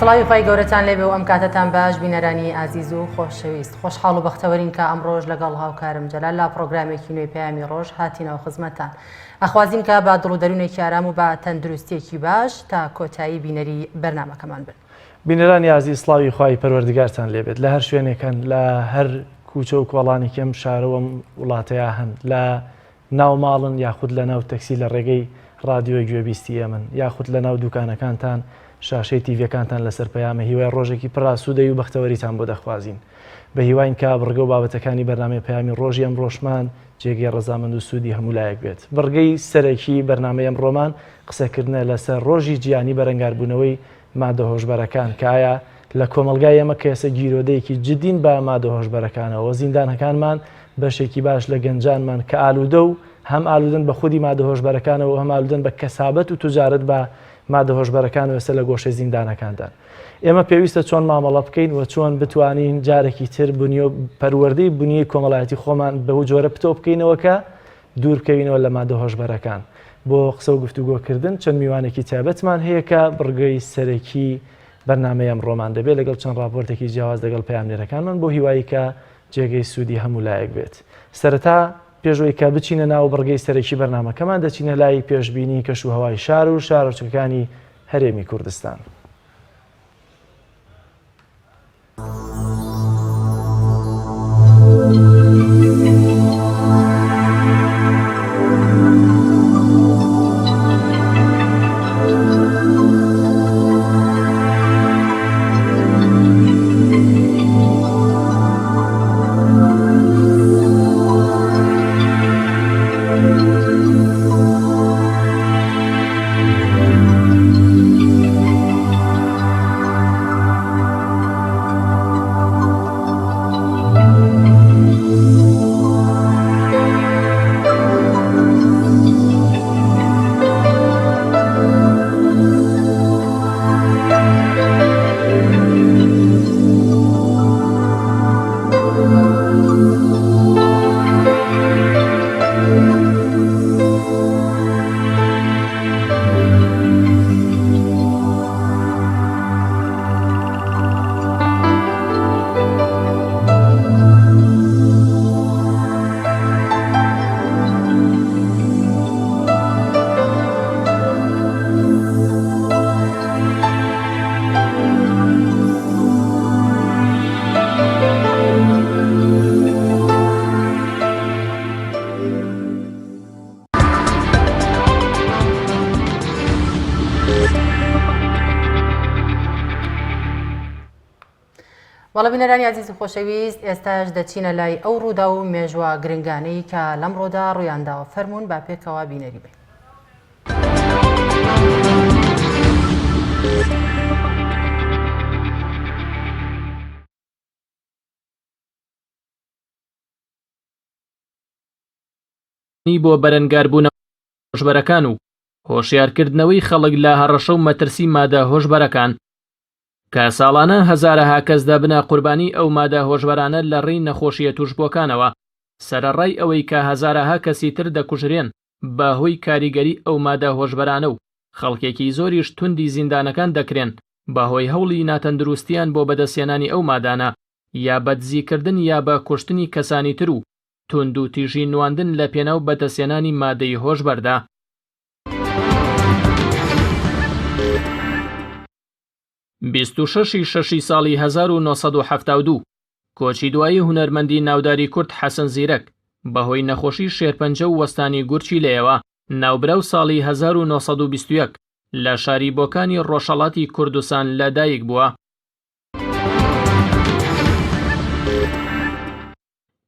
سڵاوی خۆی گەورەتان لێبێ و ئەم کاتتان باش بینەرانی ئازیز و خۆشەویست خۆشحاڵ و بەختەوەرین کە ئەمڕۆژ لەگەڵ هاوکارم جەلال لا پرۆگرامێکی نوێی پەیامی ڕۆژ هاتینەوە خزمەتتان ئەخوازین کە با دڵ و دەروونێکی ئارام و با تەندروستیێکی باش تا کۆتایی بینەری بەرنامەکەمان بن. بینەرانی ئازیز سڵاوی خوای پەروەردگارتان لێبێت لە هەر شوێنێکن لە هەر کوچە و کۆڵانی کەم شارەوەم وڵاتەیە هەن لە ناو ماڵن یاخود لە ناو تەکسی لە ڕێگەی ڕادیۆی گوێبیستی ئەمن یاخود لە ناو دوکانەکانتان شاشەی تیڤەکانتان لەسەر پەیامە هیوای ڕۆژێکی پڕاسوودەی و بەختەوەریتان بۆ دەخوازین بە هیواین کا بڕگە و بابەتەکانی بەرنامەی پەیامی ڕۆژی ئەمڕۆژمان جێگەی ڕەزامەند و سوودی هەمولایەک بێت. بڕگەی سەرەکی بەرنامەی ئەمڕۆمان قسەکردنە لەسەر ڕۆژی جیهانی بەرەنگاربوونەوەی مادە هۆشبەرەکان کە ئایا لە کۆمەلگای ئێمە کەسە گیرۆدەیەکی جدین بە مادە هۆشبەرەکانەوە زیندانەکانمان بەشێکی باش لە گەنجانمان کە ئالوودە و هەم ئالودن بە خودی مادە هۆشبەرەکانەوە هەم ئالودن بە کەسابەت و توجارەت بە مادە هۆشبەرەکان وێسە لە گۆشەی زیندانەکاندا. ئێمە پێویستە چۆن مامەڵە بکەین و چۆن بتوانین جارێکی تر پەروەردەی بنیەی کۆمەڵایەتی خۆمان بەو جۆرە پتۆ بکەینەوە کە دوور بکەوینەوە لە مادە هۆشبەرەکان. بۆ قسە و گفتوگۆکردن چەند میوانێکی تایبەتمان هەیە کە بڕگەی سەرەکی بەرنامەی ئەمڕۆمان دەبێت لەگەڵ چەند راپۆرتێکی جیاواز لەگەڵ پەیامنێرەکانمان بۆ هیوایی کە جێگەی سوودی هەمولایەک بێت. سەرەتا پێشەوەی کە بچینە ناو بڕگەی سەرەکی بەرنامەکەمان دەچینە لای پێشبینی کەشوهەوای شار و شارۆچکەکانی هەرێمی کوردستان. وەڵە بینەرانی عزیز و خۆشەویست ئێستاش دەچینە لای ئەو ڕوودا و مێژوە گرنگانەی کە لەمڕۆدا ڕوویانداوە فەرمونون با پێکەوە بینەری بێ. بۆ بەرەنگاربوون هۆشبەرەکان و هۆشیارکردنەوەی خەڵک لە هەڕەشە و مەترسی مادە هۆشبەرەکان کە ساڵانە هەزارەها کەس دەبنە قوربانی ئەو مادە هۆشبەرانە لە ڕێی نەخۆشیە توشبووەکانەوە سەرەڕای ئەوەی کە هەزارەها کەسی تر دەکوژرێن بەهۆی کاریگەری ئەو مادە هۆشبەرانە و خەڵکێکی زۆریش توندی زیندانەکان دەکرێن بەهۆی هەوڵی ناتەندروستیان بۆ بەدەستێنانی ئەو مادانە یا بەدزیکردن یا بە کوشتنی کەسانی تر و تند و تیژی نواندن لە پێناو بەدەستێنانی مادەی هۆشبەردا. 26 ساڵی 1972 کۆچی دوایی هونەرمەندی ناوداری کورد حەسەن زیرەک بەهۆی نەخۆشی شێرپەنجە و وەستانی گورچی لێەوە ناوبراو ساڵی 1921 لە شاری بۆکانی ڕۆژهەڵاتی کوردستان لەدایک بووە.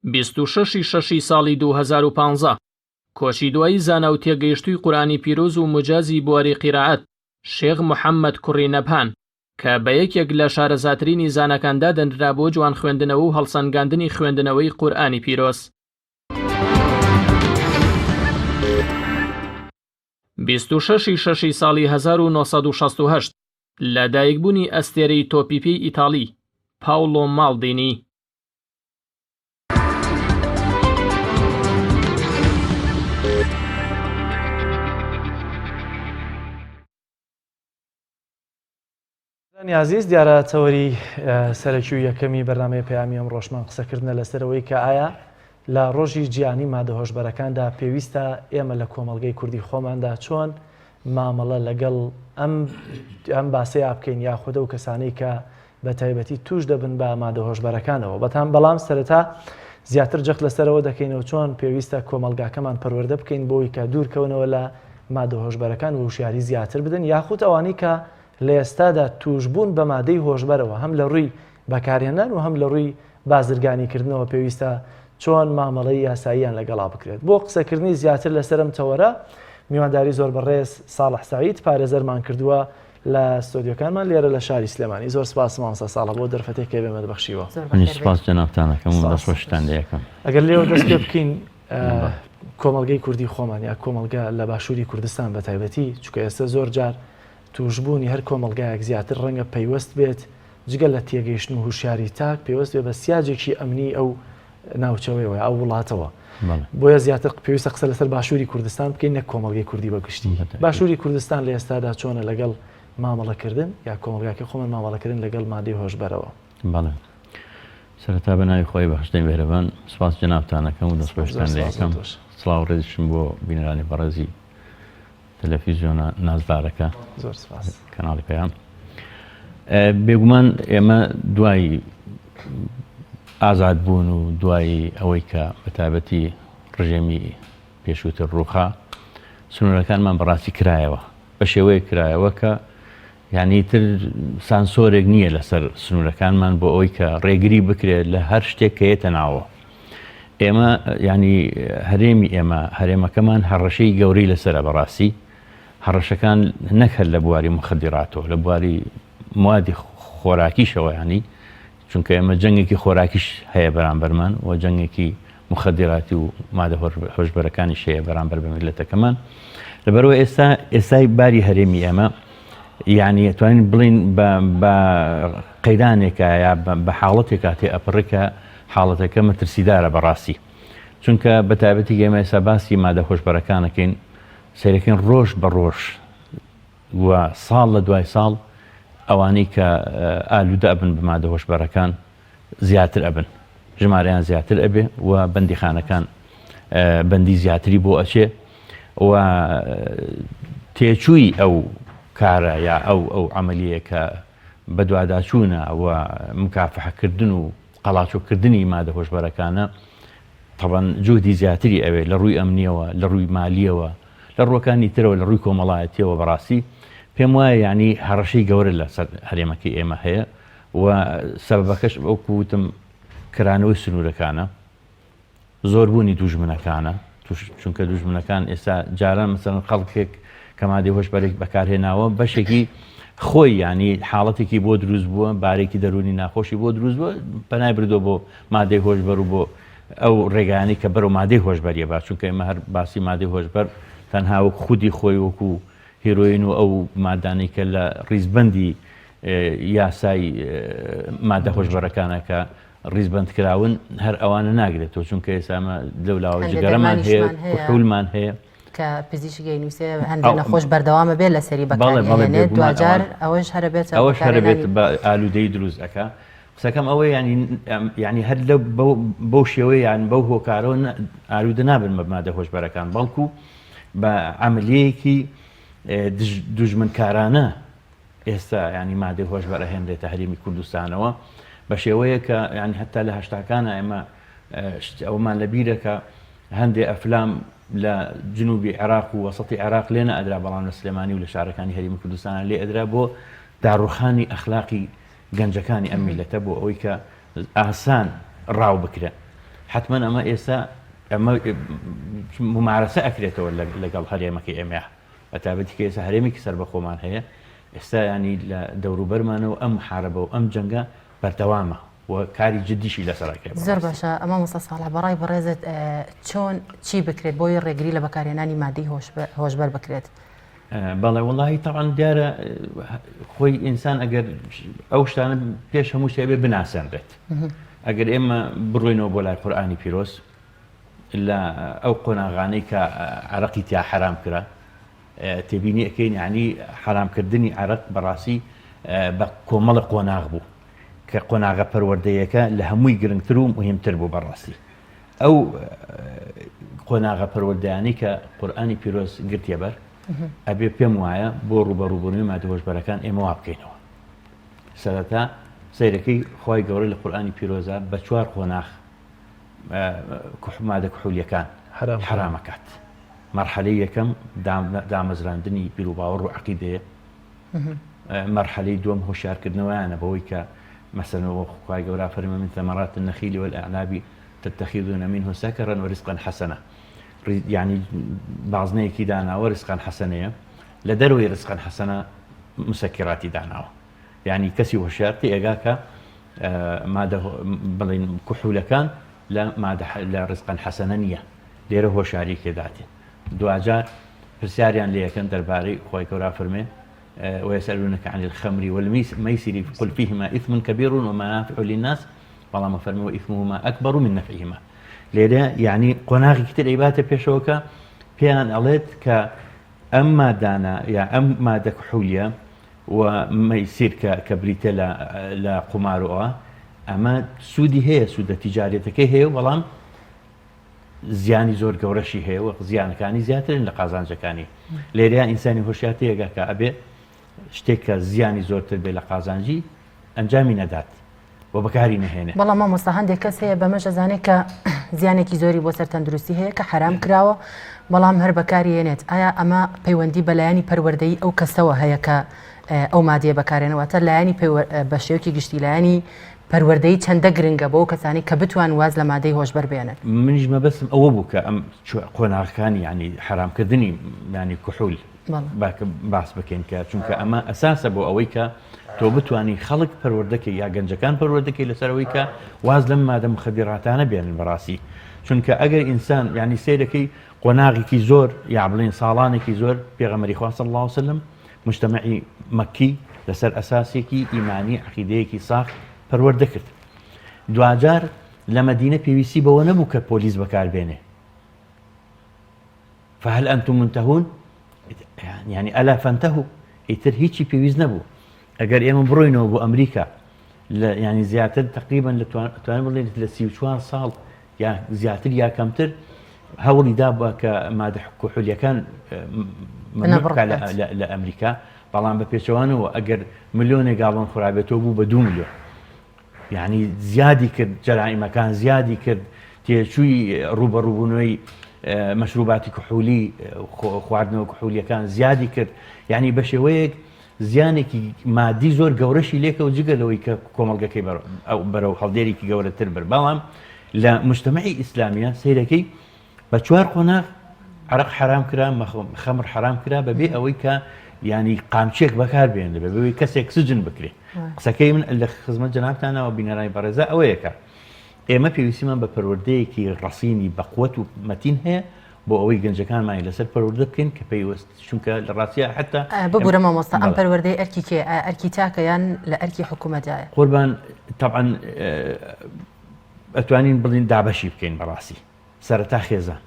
26 ساڵی 2015 کۆچی دوایی زانا و تێگەیشتووی قورئانی پیرۆز و مجازی بواری قیرائەت شێخ محەممەد کوڕی نەبهان کە بە یەکێک لە شارەزاترینی زانەکاندا دەنرا بۆ جوان خوێندنەوە و هەڵسەنگاندنی خوێندنەوەی قورئانی پیرۆز. 26 ساڵی 1968 لە دایکبوونی ئەستێرەی تۆپیپی ئیتاڵی پاولۆ ماڵدینی. عزیز دیارە چاوەری سەرەکی و یەکەمی بەرنامەی پەیامی ئەم ڕۆژمان قسەکردنە لەسەرەوەی کە ئایا لە ڕۆژی جیهانی مادە هۆشبەرەکاندا پێویستە ئێمە لە کۆمەڵگەی کوردی خۆماندا چۆن مامەڵە لەگەڵ ئەم باسەیە بکەین یاخودە و کەسانەی کە بە تایبەتی توش دەبن بە مادە هۆشبەرەکانەوە بەتان بەڵام سەرەتا زیاتر جەخت لەسەرەوە دەکەینەوە چۆن پێویستە کۆمەلگاکەمان پەروەردە بکەین بۆی کە دوورکەونەوە لە مادە هۆشبەرەکان و وشیاری زیاتر بدەن یاخود ئەوانەی کە لە ئێستادا توشبوون بە مادەی هۆشبەرەوە هەم لە ڕووی بەکارهێنان و هەم لە ڕووی بازرگانیکردنەوە پێویستە چۆن مامەڵەی یاساییان لەگەڵا بکرێت بۆ قسەکردنی زیاتر لەسەرم تەوەرە میوانداری زۆر بەڕێز ساڵح سعید پارێزەرمان کردووە لە ستۆدیۆکانمان لێرە لە شاری سلێمانی زۆر سپاس مامۆستا ساڵح بۆ دەرفەتێکی بێمە دەبەخشیوە سپاس جەنابتانەکەم و دەستخۆشتان لێیەکەم ئەگەر لێوە دەست پێ بکەین کۆمەڵگەی کوردی خۆمان یا کۆمەلگا لە باشووری کوردستان بە تایبەتی چونکە ئێستا زۆر جار توشبوونی هەر کۆمەلگایەک زیاتر ڕەنگە پەیوەست بێت جگەل لە تێگەیشتن و هوشیاری تاک پێوەست بێ بە سیاجێکی ئەمنی ئەو ناوچەوەیەوە ئەو وڵاتەوە بۆیە زیاتر پێویستە قسە لەسەر باشووری کوردستان بکەین نەک کۆمەڵگەی کوردی بەگشتی باشووری کوردستان لە ئێستادا چۆنە لەگەڵ مامەڵەکردن یا کۆمەلگاکە خۆمان مامەڵەکردن لەگەڵ مادەی هۆشبەرەوە بەڵێ سەرەتا بە ناوی خۆی بەخشتەی بێرەبان سپاس جەنابتانەکەم و دەستخۆشتان لێیەکەم سڵاو ڕێزشم بۆ بینەرانی بەڕێزی تەلەڤیزیۆنە نازدارەکە زۆر سپاس کەناڵی پەیام بێگومان ئێمە دوای ئازاد بوون و دوای ئەوەی کە بەتابەتی ڕژێمی پێشووتر ڕووخا سنوورەکانمان بەڕاستی کرایەوە بە شێوەیە کرایەوە کە یعنی تر سانسۆرێک نییە لەسەر سنوورەکانمان بۆ ئەوەی کە ڕێگری بکرێت لە هەر شتێک کە یێتە ناوە ئێمە ینی هەرێمی ئێمە هەرێمەکەمان هەڕەشەی گەورەی لەسرە بەڕاستی هەڕەشەکان نەکرد لە بواری مخدراتەوە لە بواری موادی خۆراکیشەوە ینی چونکە ئێمە جەنگێکی خۆراکیش هەیە بەرامبەرمان و جەنگێکی مخدراتی و مادە هۆشبەرەکانی شەیە بەرامبەر بە میلەتەکەمان لەبەرەوە ئێستای باری هەرێمی ئێمە یعنی توانین بڵین بە قەیرانێکە یا بە حاڵەتێکا تێ ئەپڕێکە حاڵەتەکە مەترسیدارە بەڕاستی چونکە بە تایبەتی ئێمە ئێستا باسی مادە هۆشبەرەکانەکەین سیرەکەین ڕۆژ بە ڕۆژ و ساڵ لە دوای ساڵ ئەوانەی کە ئالوودە ئەبن بە مادە هۆشبەرەکان زیاتر ئەبن ژمارەیان زیاتر ئەبێ و بەندیخانەکان بەندی زیاتری بۆ ئەچێ و تێچووی ئەو کارە یا ئەو عملیە کە بە دوواداچوونە و مکافحەکردن و قەڵاچۆکردنی مادە هۆشبەرەکانە طبعاً جوهدی زیاتری ئەوێ لە ڕووی ئەمنیەوە لە ڕووی مالیەوە لە ڕووەکانی ترەوە لە ڕووی کۆمەڵایەتیەوە بەڕاستی پێم وایە ینی هەڕەشەی گەورە لە سەر هەرێمەکەی ئێمە هەیە و سەبەبەکەش ئەوکو وتم کرانەوەی سنوورەکانە زۆربوونی دوژمنەکانە چونکە دوژمنەکان ئێستا جاران مەسەڵەن خەڵکێک کە مادەی هۆشبەرێک بەکارهێناوە بەشێکی خۆی ینی حاڵەتێکی بۆ دروست بووە بارێکی دەرونی ناخۆشی بۆ دروست بووە پەنای بردۆ بۆ مادەی هۆشبەر و بۆ ئەو ڕێگانی کە بەرەو مادەی هۆشبەریە با چونکە ئێمە هەر باسی مادەی هۆشبەر تەنها وەک خودی خۆی وەکو هیرۆین و ئەو مادانەی کە لە ڕیزبەندی یاسای مادە هۆشبەرەکانە کە ڕیزبەند کراون هەر ئەوانە ناگرێتەوە چونکە ئێسامە لەولاوە جگەرەمان هەیە کوحولمان هەیە کە پزیشکی نووسێ هەندێک نەخۆش بەردەوامە بێت لە سەری بەکارهێنێت دوجار ئەوەش هەرە بێت ئەوەش هەرە بێت بە ئالوودەی دروست ئەکا قسەکەم ئەوەی ینی هەر لە بەو شێوەیە یان بەو هۆکارەوە ئالوودە نابن بە مادە هۆشبەرەکان بەڵکو بە عەملیەیەکی دوژمنکارانە ئێستا ینی مادەی هۆشبەر ئەهێنرێتە هەرێمی کوردستانەوە بە شێوەیە کە ینی هەتا لە هەشتاکانە ئێمە ئەومان لە بیرەکە هەندێک ئەفلام لە جنوبی عێراق و وەسەتی عێراق لێنە ئەدرا بەڵام لە سلێمانی و لە شارەکانی هەرێمی کوردستانە لێ ئەدرا بۆ داڕوخانی ئەخلاقی گەنجەکانی ئەم میلەتە بۆ ئەوەی کە ئاسان ڕاو بکرێ حتمما ئەمە ئێستا ئەمە ممارەسە ئەکرێتەوە لەگەڵ هەرێمەکەی ئێمە بەتابەتی کە ئێستا هەرێمێکی سەربەخۆمان هەیە ئێستا ینی لە دەوروبەرمانەوە ئەم حارەبە و ئەم جەنگە بەردەوامە و کاری جدیشی لەسەرەکە زۆر باشە ئەمە مۆستا ساڵح بەڕای بەڕێزت چۆن چی بکرێت بۆی ڕێگری لە بەکارهێنانی مادەی هۆشبەر بکرێت بەڵێ وڵی تاوان دیارە خۆی ئینسان ئەگەر ئەو شتانە پێش هەموو شتێ بناسەنرێت ئەگەر ئێمە بڕۆینەوە بۆ لای قورئانی پیرۆز لە ئەو قۆناغانەی کە عەرەقی تیا حرام کرا تێبینی ئەەکەین ینی حرامکردنی عەرەق بەڕاستی بە کۆمەڵە قۆناغ بوو کە قۆناغە پەروەردەیەەکە لە هەمووی گرنگتر و مهمتر بوو بەڕاستی ئەو قۆناغە پەروەردەیانی کە قورئانی پیرۆز گرتیە بەر ئەبێ پێم وایە بۆ ڕوبەڕووبوونی مادە هۆشبەرەکان ئێمە وا بکەینەوە سەرەتا سەیرەکەی خی گەورە لە قورئانی پیرۆزە بە 4 قۆناغ مادە کوحولیەکان حرامەکات مەرحەلەی یەکەم دامەزراندنی بیر و باوەڕ و عەقیدەیە مەرحەلەی دووەم هۆشیارکردنەوەیانە بەوەی کە مەسەلەن خی گەورە فەرمێ من ثەمەرات النەخیل والأعناب تتخذون منه سكرا ورزقا حسنا يعني بازنەیەکی داناوە ڕزقان حەسەنەیە لە دەروی ڕزقان حەسەنە مسەکراتی داناوە یعنی کەسی هۆشیارتی ئێگاکە مادە بڵین کوحولەکان لە ڕزقان حەسەنە نییە لێرە هۆشیاری کێداتێ دوجار پرسیاریان لە یەکەم دەربارەی خۆی گەورە فەرمێ ويسألونك عن الخمر والميسر قل فيهما إثم كبير ومنافع للناس بەڵام فەرمێ وإثمهما أكبر من نفعهما لێرە یعنی قۆناغی تر ئەیباتە پێشەوەکە پێیان ئەڵێت کە ئەم مادانە یا ئەم مادە کوحولیە و مەیسیر کە بریتە لە قومارەوە ئەمە سوودی هەیە سوودە تیجارەتەکەی هەیە بەڵام زیانی زۆر گەورەشی هەیە و زیانەکانی زیاترن لە قازانجەکانی لێرە ئینسانی هۆشیارتی ئەگەکە ئەبێ شتێک کە زیانی زۆرتر بێ لە قازانجی ئەنجامی نەدات و بەکاری نەهێنێ بەڵام مامۆستا هەندێک کەس هەیە بەمەش ئەزانێت کە زیانێکی زۆری بۆ سەر تەندروستی هەیە کە حرام کراوە بەڵام هەر بەکاری هێنێت ئایا ئەمە پەیوەندی بە لایەنی پەروەردەیی ئەو کەسەوە هەیە کە ئەو مادەیە بەکارێنەوەتە لایەنی بە شێوەیەکی گشتی لایەنی پەروەردەیی چەندە گرنگە بۆ کەسانی کە بتوان واز لە مادەی هۆشبەر بێنن منیش مەبەستم ئەوە بوو کە ئەم قۆناغەکانی ینی حرامکردنی ینی کوحول باس بکەین کە چونکە ئەمە ئەساسە بۆ ئەوەی کە تۆ بتانی خەڵک پەروەردەکەی یا گەنجەکان پەروەردەکەی لەسەرەوەی کە واز لەم مادە مخەدیراتانە بێنن بەڕاستی چونکە ئەگەر ئینسان ینی سیرەکەی قۆناغێکی زۆر یا بڵین ساڵانێکی زۆر پێغەمبەری خوا صلی الله علیه وسلم مجتمعی مەکی لەسەر ئەساسێکی ئیمانی عەقیدەیەکی ساخت پەروەردە کرد دوجار لە مەدینە پێویستی بەوە نەبوو کە پۆلیس بەکاربێنێ فهل ئەنتم منتهون يعني ئەلا فەنتەهو ئیتر هیچی پێویست نەبوو ئەگەر ئێمە بڕۆینەوە بۆ ئەمریکا ینی زیاتر تقریبا توانین بڵێن لە 34 ساڵ یا زیاتر یا کەمتر هەوڵی دا بە کە مادە کوحولیەکان لە ئەمریکا بەڵام بە پێچەوانەوە ئەگەر ملیۆنێک گاڵۆن خورابێتەوە بوو بە 2 ملیۆن یعنی زیادی کرد جەرائیمەکان زیادی کرد تێچووی ڕوبەڕووبوونەوەی مەشروباتی کوحولی خواردنەوە کوحولیەکان زیادی کرد یعنی بە شێوەیەک زیانێکی مادی زۆر گەورەشی لێکە و جگەلەوەی کە کۆمەڵگەکەی بەرەو هەڵدێرێکی گەورەتر بر بەڵام لە مجتمعی ئیسلامیە سیرەکەی بە 4 قۆناغ عەرەق حرام کرا خەمر حرام کرا بەبێ ئەوەی کە ینی قامچێک بەکار بێنێ بەبێ کەسێک سجن بکرێ قسەکەی من لە خزمەت جەنابتانەوە بینەرانی بەڕێزە ئەوەیەکە ئێمە پێویستیمان بە پەروەردەیەکی ڕەسینی بەقووەت و مەتین هەیە بۆ ئەوەی گەنجەکانمان لەسەر پەروەردە بکەین کە پێویست چونکە لە ڕاستیە حتا ببوورە مامۆستا ئەم پەروەردەی ئەرکی کێ ئەرکی تاکە یان لە ئەرکی حکوومەتایە قوربان طبعا ئەتوانین بڵین دابەشی بکەین بەڕاستی سەرەتا خێزان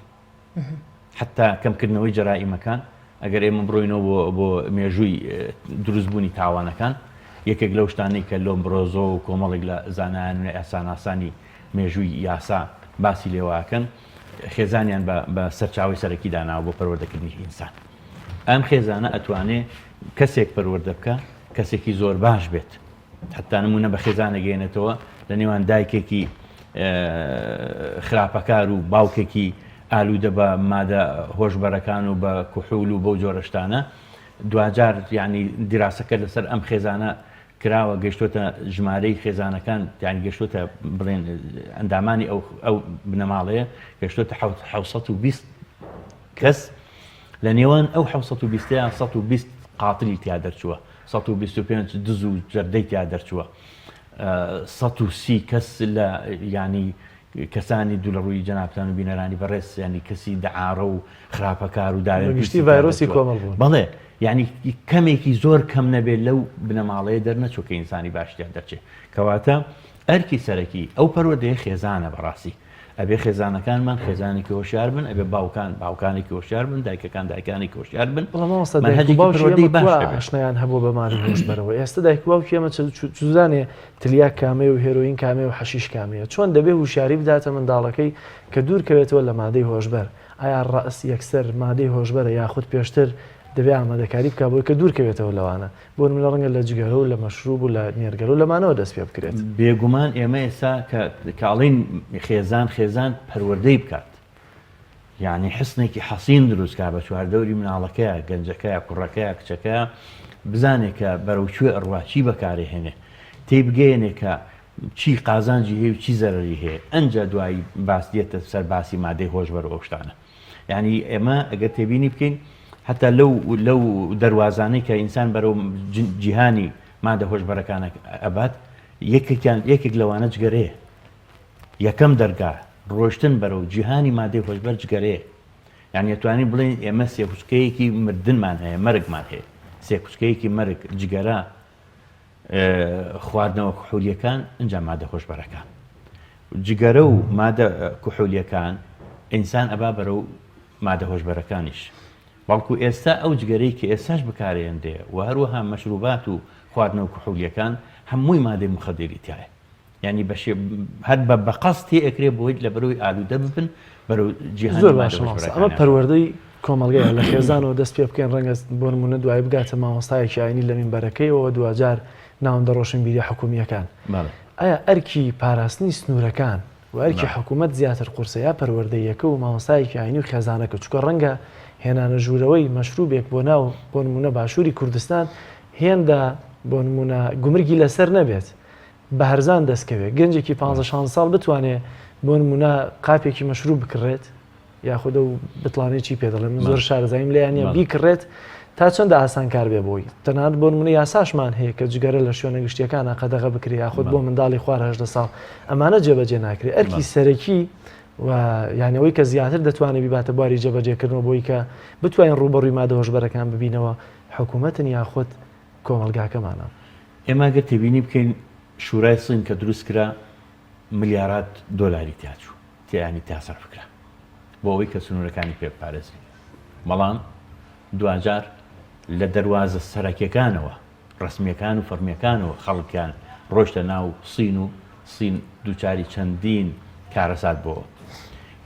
حتا کەمکردنەوەی جەرائیمەکان ئەگەر ئێمە بڕۆینەوە بۆ مێژووی دروستبوونی تاوانەکان یەکێک لەو شتانەی کە لۆمبرۆزۆ و کۆمەڵێک لە زانایان ئاساناسانی مێژووی یاسا باسی لێواکەن خێزانیان بە سەرچاوی سەرەکی داناوە بۆ پەروەردەکردنی ئینسان ئەم خێزانە ئەتوانێ کەسێک پەروەردە بکە کەسێکی زۆر باش بێت حتا نمونە بە خێزانە گەێنێتەوە لە نێوان دایکێکی خراپەکار و باوکێکی ئالوودە بە مادە هۆشبەرەکان و بە کوحول و بەو جۆرەشتانە دوجار ینی دیراسەکە لەسەر ئەم خێزانە کراوە گەشتۆتە ژمارەی خێزانەکان یانی گەشتۆتە بڵێن ئەندامانی ئەو بنەماڵەیە گەشتۆتە 720 کەس لە نێوان ئەو 720 120 قاتلی تیا دەرچووە 125 دز و جەردەی تیا دەرچووە 130 کەس لە ینی کەسانی دوو لە ڕووی جەنابتان و بینەرانی بەڕێز ینی کەسی دەعاڕە و خراپەکار و داوێنگشتی ڤایرۆسی کۆمەڵ بوون بەڵێ ینی کەمێکی زۆر کەم نەبێت لەو بنەماڵەیە دەرنەچوو کە ئینسانی باشتیان دەرچێت کەواتە ئەرکی سەرەکی ئەو پەروەردەیە خێزانە بەڕاستی ئەبێ خێزانەکانمان خێزانێکی هۆشیار بن، ئەبێ باوکانێکی هۆشیار بن، دایکەکان دایکانێکی هۆشیار بن. ئاشنایان هەبوو بە ماری هۆشبەرەوە. ئێستا دایک و باوکی ئێمە چزانێ تلیاک کامێ و هێروین کامێ و حەشیش کامەیە، چۆن دەبێ هوشیاری بداتە منداڵەکەی کە دوورکەوێتەوە لە مادەی هۆشبەر. ئایا ڕاست یەکسەر مادەی هۆشبەرە یاخود پێشتر دەبێ ئامادەکاری بکە بۆی کە دوورکەوێتەوە لەوانە، بۆ منە ڕەنگە لە جگەرە و لە مەشروب و لە نێرگەل و لەمانەوە دەست پێ بکرێت. بێگومان ئێمە ئێستا کاڵین خێزان پەروەردەی بکات، یعنی حسنێکی حەسین دروستکە بە چواردەوری مناڵەکەیە، گەنجەکەیە، کوڕەکەیە، کچەکەیە، بزانێت کە بەرەوچوێ ئەڕواچی بەکارهێنێ، تێبگەیەنێ کە چی قازانجی هەیە و چی زەرری هەیە، ئەنجا دوایی باس دێتە سەر باسی مادەی هۆشبەر ئەو شتانە. یعنی ئێمە ئەگەر تێبینی بکەین حتا لەو دەواازانەی کە ئینسان بەرەو جیهانی مادە هۆشبەرەکانە ئەبات یەکێک لەوانە جگەرەیە، یەکەم دەرگا ڕۆشتن بەرەو جیهانی مادەی هۆشبەر جگەرەیە. یعنی توانین بڵێن ئێمە سێکوچکەیەکی مردنمان هەیە، مەرگمان هەیە، سێکوچکەیەکی مەرگ جگەرە، خواردنەوە کوحولیەکان، ئەنجام مادە هۆشبەرەکان. جگەرە و مادە کوحولیەکان ئینسان ئەبا بەرەو مادە هۆشبەرەکانیش. بەڵکو ئێستا ئەو جگەرەی کە ئێستاش بکارێندێ و هەروەها مەشروبات و خواردنەوە کوحولیەکان هەمووی مادەی مخەدیری تایە. یعنی هەر بە قەست تێئەکرێ بۆی لە بەرەوەی ئالوودە ببن بەرەو جیهانی مادە هۆشبەرەکان. ئەمە پەروەردەی کۆمەڵگەیە لە خێزانەوە دەست پێ بکەین، ڕەنگە بۆ نمونە دوای بگاتە مامۆستایەکی ئاینی لە مینبەرەکەیەوە دوجار ناوەندە ڕۆشنبیری حکوومیەکان. ئایا ئەرکی پاراستنی سنوورەکان و ئەرکی حکوومەت زیاتر قورسە یا پەروەردەیەکە و مامۆستایەکی ئاینی و خێزانەکە؟ چونکە ڕەنگە هێنانە ژوورەوەی مەشروبێک بۆ ناو بۆ نمونە باشووری کوردستان هێندا بۆ نمونە گومرگی لەسەر نەبێت، بە هەرزان دەستکەوێت، گەنجێکی 15 ساڵ بتوانێت بۆ نمونە قاپێکی مەشروب بکڕێت یاخودە و بتڵانێکی پێ دەڵێن زۆر شارەزاییم لێیانە بیکڕێت تا چەندە ئاسان کار بێ بۆی. تەنانەت بۆ نمونە یاساشمان هەیە کە جگەرە لە شوێنە گشتیەکانە قەدەغە بکرێ یاخود بۆ منداڵی خوار 18 ساڵ، ئەمانە جێبەجێ ناکرێت. ئەرکی سەرەکی و یانەوەی کە زیاتر دەتوانێت بیباتە باری جێبەجێکردنەوە بۆی کە بتوانین ڕوبەڕووی مادە هۆشبەرەکان ببینەوە حکوومەتن یاخود کۆمەلگاکەمانە. ئێمە گەر تێبینی بکەین شورای سین کە دروست کرا ملیارات دۆلاری تیاچوو تیانی تاسەرف کرا بۆ ئەوەی کە سنوورەکانی پێ بپارێزن، بەڵام دوجار لە دەواازە سەرەکیەکانەوە ڕسمیەکان و فەرمیەکانەوە خەڵکیان ڕۆشتە ناو سین دووچاری چەندین کارەسات بۆەوە.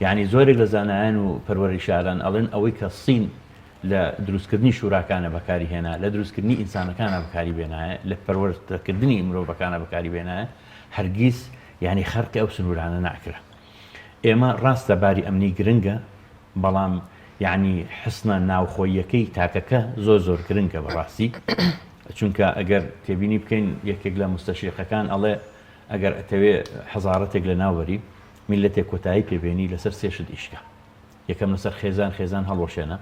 یعنی زۆرێک لە زانایان و پەروەردەیشاران ئەڵێن ئەوەی کە سین لە دروستکردنی شوراکانە بەکاری هێنا، لە دروستکردنی ئینسانەکانە بەکاری بێنایە، لە پەروەردەکردنی مرۆڤەکانە بەکاری بێنایە، هەرگیز یعنی خەرقی ئەو سنوورانە ناکرا. ئێمە ڕاستە باری ئەمنی گرنگە، بەڵام یعنی حسنە ناوخۆیەکەی تاکەکە زۆر گرنگە بەڕاستی، چونکە ئەگەر تێبینی بکەین یەکێک لە مستەشریقەکان ئەڵێ ئەگەر ئەتەوێ حەزارەتێک لە ناوبەری میلەتێک کۆتایی پێبێنی لەسەر سێشت ئیشکە، یەکەم لەسەر خێزان هەڵۆشێنە،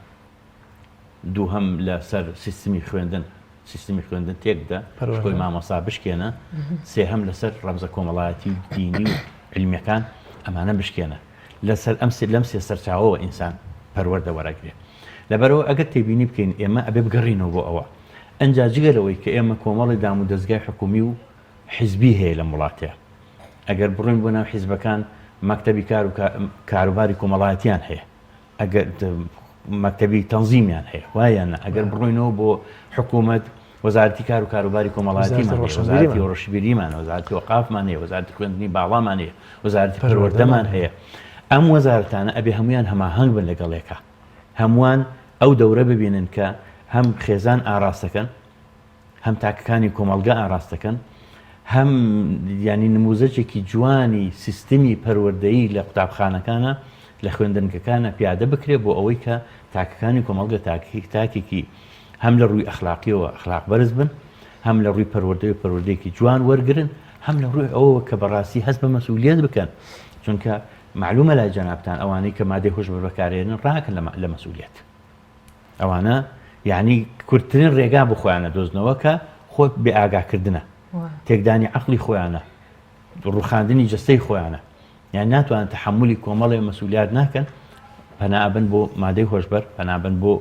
دووهەم لەسەر سیستمی خوێندن تێکدا شکۆی مامۆسا بشکێنە، سێهەم لەسەر ڕەمزە کۆمەڵایەتی دینی و علمیەکان ئەمانە بشکێنە، لەسەر لەم سێ سەرچاوەوە ئینسان پەروەردە وەرەگرێ. لەبەرەوە ئەگەر تێبینی بکەین ئێمە ئەبێ بگەڕینەوە بۆ ئەوە ئەنجا جگەرەوەی کە ئێمە کۆمەڵی دام و دەستگای حکومی و حیزبی هەیە لە وڵاتەیە، ئەگەر بڕۆین بۆ ناو حیزبەکان مەکتەبی کاروباری کۆمەڵایەتیان هەیە، ئەگەر مەکتەبی تەنزیمیان هەیە وایەنە، ئەگەر بڕۆینەوە بۆ حکوومەت وەزارەتی کار و کاروباری کۆمەڵایەتیمان هەیە، وەزارەتی ڕۆشنبیریمان، وەزارەتی ئۆقافمان هەیە، وەزارەتی خوێندنی باڵامان هەیە، وەزارەتی پەروەردەمان هەیە. ئەم وەزارەتانە ئەبێ هەمویان هەماهەنگ بن لەگەڵێکە، هەمووان ئەو دەورە ببینن کە هەم خێزان ئاراستەکەن، هەم تاکەکانی کۆمەلگا ئاراستەکەن، هەم ینی نموزەجێکی جوانی سیستمی پەروەردەیی لە قوتابخانەکانە لە خوێندنگەکانە پیادە بکرێ بۆ ئەوەی کە تاکەکانی کۆمەلگە تاکێکی هەم لە ڕووی ئەخلاقیەوە ئەخلاق بەرز بن، هەم لە ڕووی پەروەردەیەکی جوان وەرگرن، هەم لە ڕووی ئەوە کە بەڕاستی هەست بە مەسئولیت بکەن، چونکە معلومە لای جەنابتان ئەوانەی کە مادەی هۆشبەر بەکارهێنن ڕاکەن لە مەسئولیت. ئەوانە یعنی کورتترین ڕێگا بۆ خۆیانە دۆزنەوە کە خۆ بێ ئاگاکردنە، تێکدانی عەقڵی خۆیانە، ڕوخاندنی جەستەی خۆیانە، یان ناتوانن تەحملی کۆمەڵێ مەسئولیت ناکەن، پەنابن بۆ مادەی هۆشبەر، پەنابن بۆ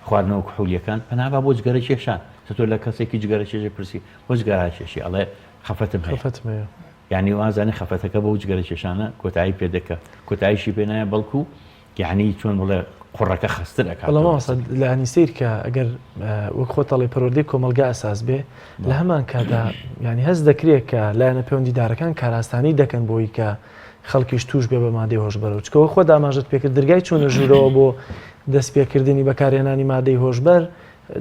خواردنەوە کوحولیەکان، پەنابا بۆ جگەرە کێشان. تۆ لە کەسێکی جگەرە چێژە پرسی بۆ جگەرە کێشی ئەڵێ خەفەتم هەیە. یعنی وازانە خەفەتەکە بە وجگەرە کێشانە کۆتایی پێدەکە کۆتاییشی پێنایە بەڵکو یعنی چۆن بڵێ قوڕەکە خستر ئەکات لە هەنیسیر کە ئەگەر وەک خۆتەڵی پەروەردەی کۆمەلگا ئەساس بێ لە هەمان کادا ینی هەست دەکرێت کە لایەنە پەیوەندیدارەکان کاراستانی دەکەن بۆی کە خەڵکیش توش بێ بە مادەی هۆشبەر و چکەوە خۆ داماژت پێکرد دەرگای چوونە ژوورەوە بۆ دەستپێکردنی بەکارهێنانی مادەی هۆشبەر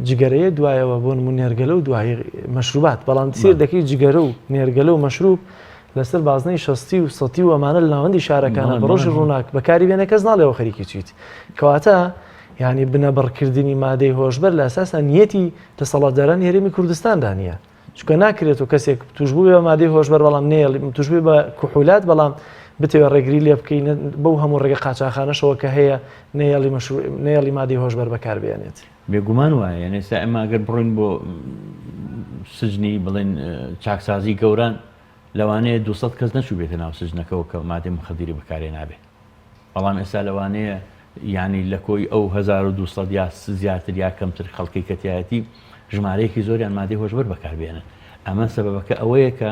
جگەرەیە دوایەوە بۆ نمونە نێرگەلە و دوای مەشروبات بەڵام سیر دەکەی جگەرە و نێرگەلە و مەشروب لەسەر بازنەی 60 و 100 و ئەمانە لە ناوەندی شارەکانە بە ڕۆژی ڕووناک بەکاری بێنە کەس ناڵێەوە خەریکی چیت کەواتە ینی بنەبڕکردنی مادەی هۆشبەر لە ئەساسا نیەتی دەسەڵاتداران هێرێمی کوردستاندا نییە چکە ناکرێتەوە کەسێک توشبوو بە مادەی هۆشبەر بەڵام نێڵی توشبوی بە کوحولات بەڵام بتەوێت ڕێگری لێ بکەین بەو هەموو ڕێگە قاچاخانەشەوە کە هەیە نێڵی مادەی هۆشبەر بەکاربێنێت بێگومان وایە یعنی ئێستا ئەمە ئەگەر بڕۆین بۆ سجنی بڵێن چاکسازی گەوران لەوانەیە 200 کەس نەچوو بێتە ناو سجنەکەەوە کە مادەی مخدری بەکارێ نابێت بەڵام ئێستا لەوانەیە ینی لە کۆی ئەو 1200 یا زیاتر یا کەمتر خەڵکی کەتیایەتی ژمارەیەکی زۆریان مادەی هۆشبەر بەکاربێنن ئەمە سەبەبەکە ئەوەیە کە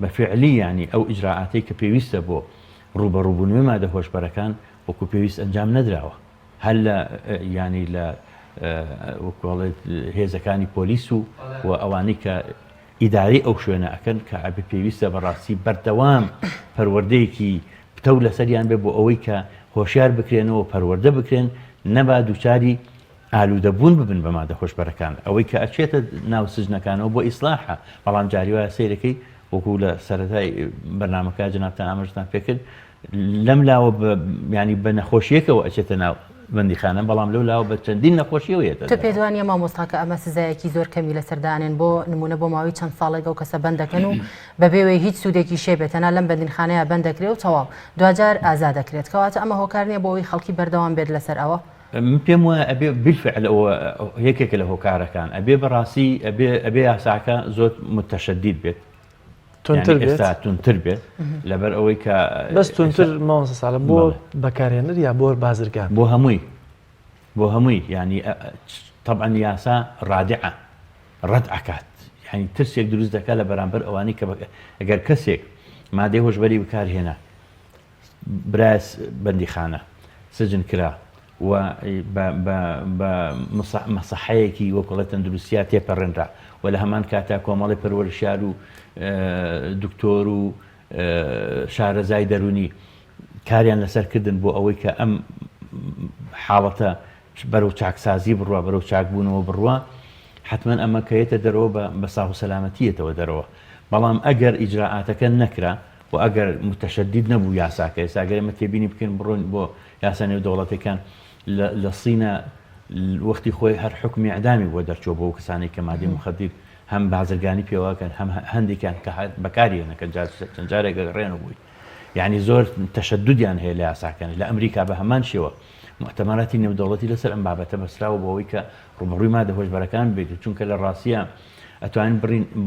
بە فعلی ینی ئەو ئیجراعاتی کە پێویستە بۆ ڕوبەڕووبوونەوەی مادە هۆشبەرەکان وەکو پێویست ئەنجام نەدراوە هەر لە ینی لە وەکوڵێت هێزەکانی پۆلیس و ئەوانەی کە ئیداری ئەو شوێنە ئەکەن کە ئەبێ پێویستە بەڕاستی بەردەوام پەروەردەیەکی پتە و لەسەریان بێ بۆ ئەوەی کە هۆشیار بکرێنەوە پەروەردە بکرێن نەبا دووچاری ئالوودەبوون ببن بە مادە هۆشبەرەکان ئەوەی کە ئەچێتە ناو سجنەکانەوە بۆ ئیسلاحە بەڵام جاری وایە سیرەکەی وەکو لە سەرەتای بەرنامەکە جنابتان ئاماژتان پێکرد لەم لاوە ینی بە نەخۆشیەکەەوە ئەچێتە ناو بەندیخانە بەڵام لەو لاوە بە چەندین نەخۆشیەوەیێتە تۆ پێدوانیە مامۆستاکە ئەمە سزایەکی زۆر کەمی لەسەردانێن بۆ نمونە بۆ ماوەی چەند ساڵێک و کەسە بەند دەکەن و بەبێوەی هیچ سوودێکی شێبێتەنا لەم بەندیخانەیە بەند دەکرێت و تەواو دوجار ئازاد دەکرێت کەواتە ئەمە هۆکار نیە بۆ ئەوی خەڵکی بەردەوام بێت لەسەر ئەوە پێم وایە ئەبێ بالفعل ئەوە یەکێکە لە هۆکارەکان ئەبێ بەڕاستی ئەبێ یاساکە زۆر متەشەدید بێت تونتر بێت لەبەر ئەوەی کە بەس تونتر ماوەسە ساڵە بۆ بەکارهێنەر یا بۆ بازرگان بۆ هەمووی ینی طبعا یاسا ڕادعە ڕەت ئەکات ینی ترسێک دروست دەکات لە بەرامبەر ئەوانی کە ئەگەر کەسێک مادەی هۆشبەری بکارهێنا براس بەندیخانە سجن کرا و بە مەسەحەیەکی وەکوڵێت تەندروستیا تێپەڕێنرا و لە هەمان کاتا کۆمەڵی پەروەردەشار و دکتۆر و شارەزای دەرونی کاریان لەسەرکردن بۆ ئەوەی کە ئەم حاڵەتە بەرەو چاکسازی بڕوە بەرەو چاکبوونەوە بڕوە حتمما ئەمە کەیتە دەرەوە بە ساو سەلامەتیەتەوە دەرەوە بەڵام ئەگەر ئیجراعاتەکە نەکرا و ئەگەر متەشەدید نەبوو یاساکە ئێساگەر ئەمە تێبینی بکەین بڕۆین بۆ یاسا نێودەوڵەتەکان لە سینە وەختی خۆی هەر حکمی ئەعدامی بۆ دەرچۆ بۆ کەسانی کە مادەی مخدر هەم بازرگانی پێوەکەن هەم هەندێکیان کە بەکارێنەکە چەند جارێک ڕێنە بووی یعنی زۆر تەشەدودیان هەیە لە یاساکەن لە ئەمریکا بە هەمان شێوە محتەمەڵاتی نێودەوڵەتی لەسەر ئەم بابەتە بەسراوە بۆ ئەوەی کە ڕوبەڕووی مادە هۆشبەرەکان بێت چونکە لە ڕاستیە ئەتوانین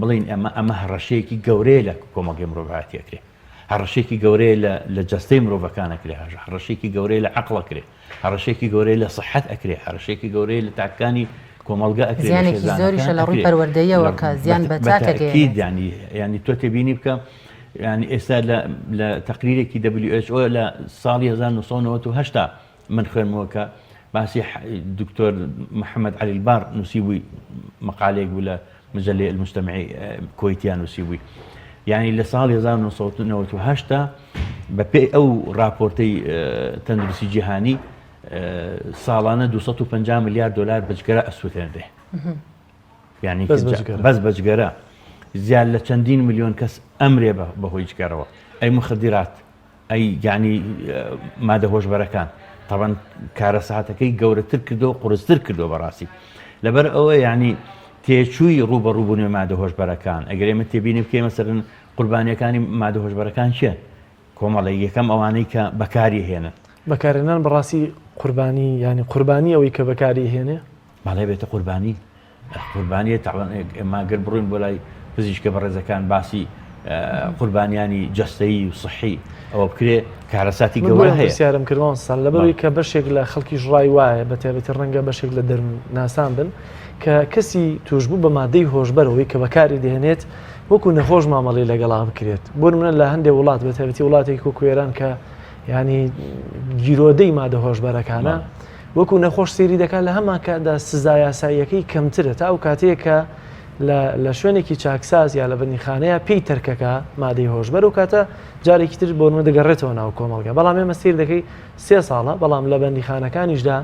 بڵین ئەمە هەڕەشەیەکی گەورەیە لە کۆمەڵگەی مرۆڤایەتیەکرێ هەڕەشێکی گەورەیە لە جەستەی مرۆڤەکانەکرێ هەڕەشێکی گەورەیە لە عەقڵەکرێ هەڕەشێکی گەورەیە لە سەحەت ئەکرێ هەڕەشێکی گەورەیە لە تاکانی کۆمەڵگە ئەکرێ زیانێکی زۆریشە لە ڕووی پەروەردەییەوە کە زیان بە تاکەگەیەنێت ینی تۆ تێبینی بکە ینی ئێستا لە تەقریرێکی WHO لە ساڵی 1990 من خوێنمەوە کە باسی دکتۆر محەممەد عەلی البار نووسیبووی مەقالێک بوو لە مجلەی المجتەمعی کۆیتیان نووسیبووی یعنی لە ساڵی 1990 بەپێی ئەو راپۆرتەی تەندروستی جیهانی ساڵانە 250 میلیارد دلار بەجگەرە ئەسووتێنرێ یعنی بەس بەجگەرە زیاد لە چەندین میلیۆن کەس ئەمرێ بەهۆی جگەرەوە ئەی مخدرات ئەی یعنی مادە هۆشبەرەکان طبعا کارە ساعتەکەی گەورەتر کردو قورستر کردو بەڕاستی لەبەر ئەوە یعنی تێچووی ڕوبەڕووبوونی مادە هۆشبەرەکان ئەگەر ئێمە تێبینی بکەین مەسەرن قوربانیەکانی مادە هۆشبەرەکان چێن کۆمەڵی یەکەم ئەوانەی کە بەکاری هێنن بەکارهێنان بەڕاستی قوربانی ینی قوربانی ئەوەی کە بەکاری هێنێ باڵێ بێتە قوربانیە ئێماگەر بڕوین بۆ لای پزیشکە بەڕێزەکان باسی قوربانیانی جەستەیی و صحی ئەوە بکرێ کارەساتی گەورە هەیە سیارم کردوان ساڵ لەبەرەوەی کە بەشێک لە خەڵکی ژڕای وایە بە تایبەتی ڕەنگە بەشێک لە دەرون ناسان بن کە کەسی توشبوو بە مادەی هۆشبەرەوەی کە بەکاری دێنێت وەکو نەخۆش مامەڵی لەگەڵا بکرێت بۆ منە لە هەندێک وڵات بە تایبەتی وڵاتێکی و کوێران کە ینی گیرۆدەی مادە هۆشبەرەکانە وەکو نەخۆش سێری دەکات لە هەمان کاتدا سزا یاساییەکەی کەمترە تا ئەو کاتەیە کە لە شوێنێکی چاکساز یا لە بەندیخانەیە پێی تەرکەکە مادەی هۆشبەر و کاتە جارێکی تر بۆ منە دەگەڕێتەوە ناو کۆمەڵگە بەڵام ئێمە سیر دەکەی 3 ساڵە بەڵام لە بەندیخانەکانیشدا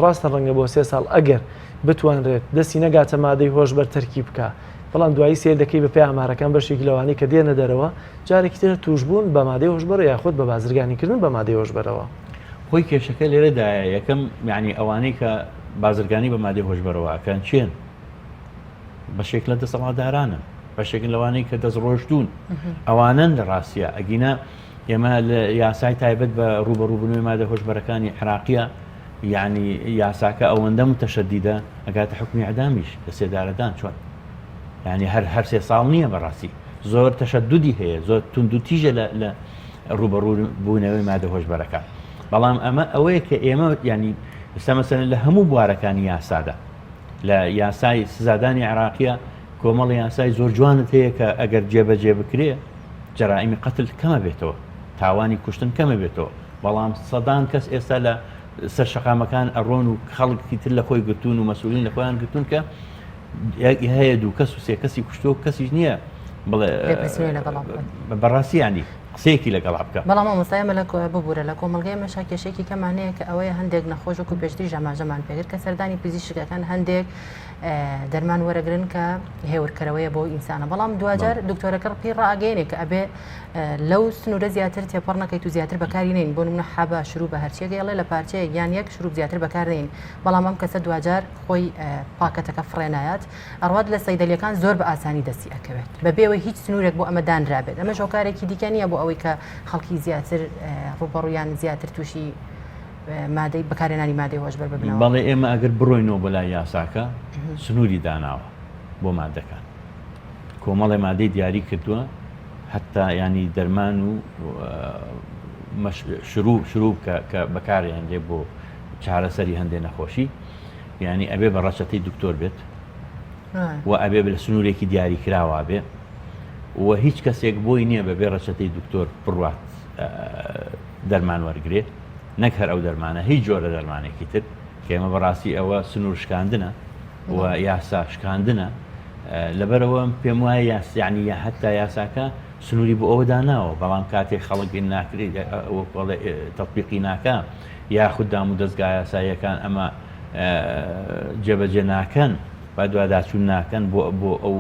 ڕاستە ڕەنگە بۆ 3 ساڵ ئەگەر بتوانرێت دەستی نەگاتە مادەی هۆشبەر تەرکیب بکە بەڵام دوایی سێر دەکەی بە پێی ئامارەکان بەشێکی لەوانی کە دێنە دەرەوە جارێکی تر توشبوون بە مادەی هۆشبەر یاخود بە بازرگانیکردن بە مادەی هۆشبەرەوە خۆی کێشەکە لێرەدایە یەکەم یعنی ئەوانەی کە بازرگانی بە مادەی هۆشبەرەوە ئەکەن چێن بەشێک لە دەسەڵاتدارانن بەشێکن لەوانەی کە دەستڕۆشتون ئەوانن لە ڕاستیە ئەگینە ئێمە لە یاسای تایبەت بە ڕوبەڕووبوونەوەی مادە هۆشبەرەکانی عێراقیە یعنی یاساکە ئەوەندە متەشەدیدە ئەگاتە حکمی ئەعدامیش لە سێدارەدان چۆن یعنی هەر 3 ساڵ نییە بەڕاستی زۆر تەشەدودی هەیە زۆر توندوتیژە لە ڕوبەڕووبوونەوەی مادە هۆشبەرەکان بەڵام ئەمە ئەوەیە کە ئێمە ینی ئێستا مەسەلەن لە هەموو بوارەکانی یاسادا لە یاسای سزادانی عێراقیە کۆمەڵی یاسای زۆر جوانت هەیە کە ئەگەر جێبەجێ بکرێ جەرائیمی قەتل کەمە بێتەوە تاوانی کوشتن کەمە بێتەوە بەڵام سەدان کەس ئێستا لە سەر شەقامەکان ئەڕۆن و خەڵکی تر لە خۆی گرتوون و مەسئولین لە خۆیان گرتوون کە هەیە 2 کەس و 3 کەسی کوشتۆ کەسیش نییە بەڕاستی ینی قسەیەکی لەگەڵا بکە بەڵام ئەمەسایمە لە ببوورە لە کۆمەلگای مەشا کێشێکی کەمانەیە کە ئەوەیە هەندێک نەخۆش و پێشتری ژەماژەمان پێگر کە سەردانی پزیشکەکان هەندێک دەرمان وەرەگرن کە هێورکەرەوەیە بۆ ئینسانە بەڵام دوجار دکتۆرەکە پێی ڕاگەیەنێ کە ئەبێ لەو سنوورە زیاتر تێپەڕ نەکەیت و زیاتر بەکارینین بۆ منە حەبە شروع بە هەرچێگەڵێ لە پارچەیە یان یەک شروع زیاتر بەکارنین بەڵام ئەم کەسە دوجار خۆی پاکەتەکە فڕێنایەت ئەڕوات لە سەیدەلیەکان زۆر بە ئاسانی دەستی ئەکەوێت بەبێەوەی هیچ سنوورێک بۆ ئەمە دانرابێت ئەمە شۆکارێکی دیکە نییە بۆ ئەوەی کە خەڵکی زیاتر ڕوبەڕویان زیاتر تووشی مادەی بەکارێنانی مادەی هۆشبەر ببنەوە بەڵێ ئێمە ئەگەر بڕۆینەوە بەلای یاساکە سنووری داناوە بۆ مادەکان کۆمەڵی مادەی دیاری کردووە حتا ینی دەرمان و شروع کە بەکارێن لێ بۆ چارەسەری هەندێک نەخۆشی ینی ئەبێ بە ڕەچەتەی دکتۆر بێت و ئەبێ لە سنوورێکی دیاری کراوە بێ و هیچ کەسێک بۆی نییە بەبێ ڕەچەتەی دکتۆر بڕوات دەرمان وەرگێت نەک هەر ئەو دەرمانە هیچ جۆرە دەرمانێکی تر کە ئێمە بەڕاستی ئەوە سنوور شکاندنە و یاسا شکاندنە لەبەرەوە پێم وایە یاسیعنی هەتا یاساکە سنووری بۆ ئەوە داناوە بەڵام کاتێک خەڵک ناکرێت تەطبیقی ناکە یاخود دام و دەستگا یاساییەکان ئەمە جێبەجێ ناکەن با دوواداچوون ناکەن بۆ ئەو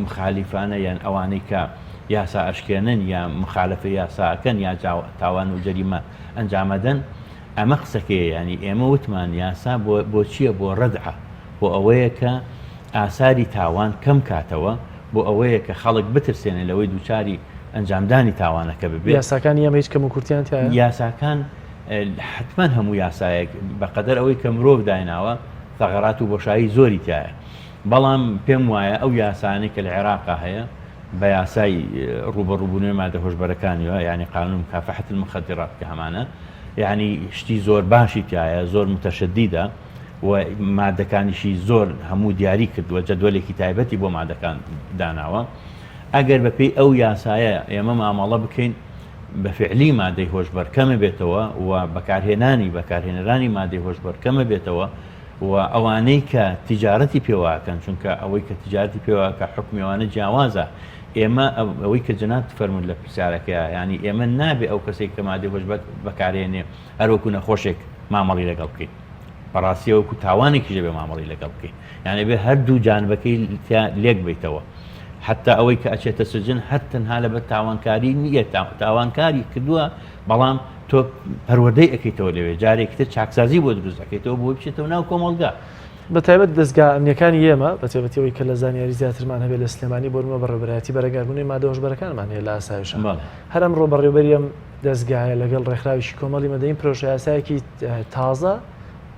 مخالیفانە یان ئەوانەی کە یاسا ئەشکێنن یا مخالفە یاساکەن یا تاوان و جەریمە ئەنجامەدەن ئەمە قسەکەیە ینی ئێمە وتمان یاسا بۆ چییە بۆ ڕەدعە بۆ ئەوەیە کە ئاساری تاوان کەم کاتەوە بۆ ئەوەیە کە خەڵک بترسێنێ لەوەی دووچاری ئەنجامدانی تاوانەکە ببێت یاساکانی ئەمە هیچ کەم و کورتیان یاساکان حتما هەموو یاسایەک بەقەدەر ئەوەی کە مرۆڤ دایناوە تەغەرات و بۆشایی زۆری تایە بەڵام پێم وایە ئەو یاسانەی کە لە عێراقا هەیە بە یاسای ڕوبەڕووبوونەوەی مادە هۆشبەرەکانیەوە ینی قانون مکافحة المخدرات کە هەمانە یعنی شتی زۆر باشی تایە زۆر متەشەدیدە و مادەکانیشی زۆر هەموو دیاری کردووە جەدوەلێکی تایبەتی بۆ مادەکان داناوە ئەگەر بەپێی ئەو یاسایە ئێمە مامەڵە بکەین بە فعلی مادەی هۆشبەر کەمە بێتەوە و بەکارهێنەرانی مادەی هۆشبەر کەمە بێتەوە و ئەوانەی کە تیجارەتی پێواکەن چونکە ئەوەی کە تیجارەتی پێواکە حکمیوانە جیاوازە ئێمە ئەوەی کە جنات فەرموود لە پرسیارەکەیە ینی ئێمە نابێ ئەو کەسێک کە مادەی هۆشبەر بەکارهێنێ هەروەکو نەخۆشێک مامەڵی لەگەڵ بکەین بەڕاستی وەکو تاوانێکی ژێ بێ مامەڵی لەگەڵ بکەین یعنی بێ هەردوو جانبەکەی لێک بیتەوە حتا ئەوەی کە ئەچێتە سجن هەر تەنها لەبەر تاوانکاری نییە تاوانکاری کردووە بەڵام تۆ پەروەردەی ئەەکەیتەوە لەوێ جارێکتر چاکسازی بۆ دروست ئەەکەیتەوە بۆ بچێتەوە ناو کۆمەڵگا بە تایبەت دەستگا ئەمنیەکانی ئێمە بە تایبەتیەوەی کە لە زانیاری زیاترمان هەبێت لە سلێمانی بۆمە بەڕێبەتی بەرەگاربوونی مادە هۆشبەرەکانمان هەیە لە ئاسایشە هەر ئەمڕۆ بەڕێوەبەریم دەستگایە لەگەڵ ڕێکخراویشی کۆمەڵی مەدەین پرۆژە یاسایەکی تازە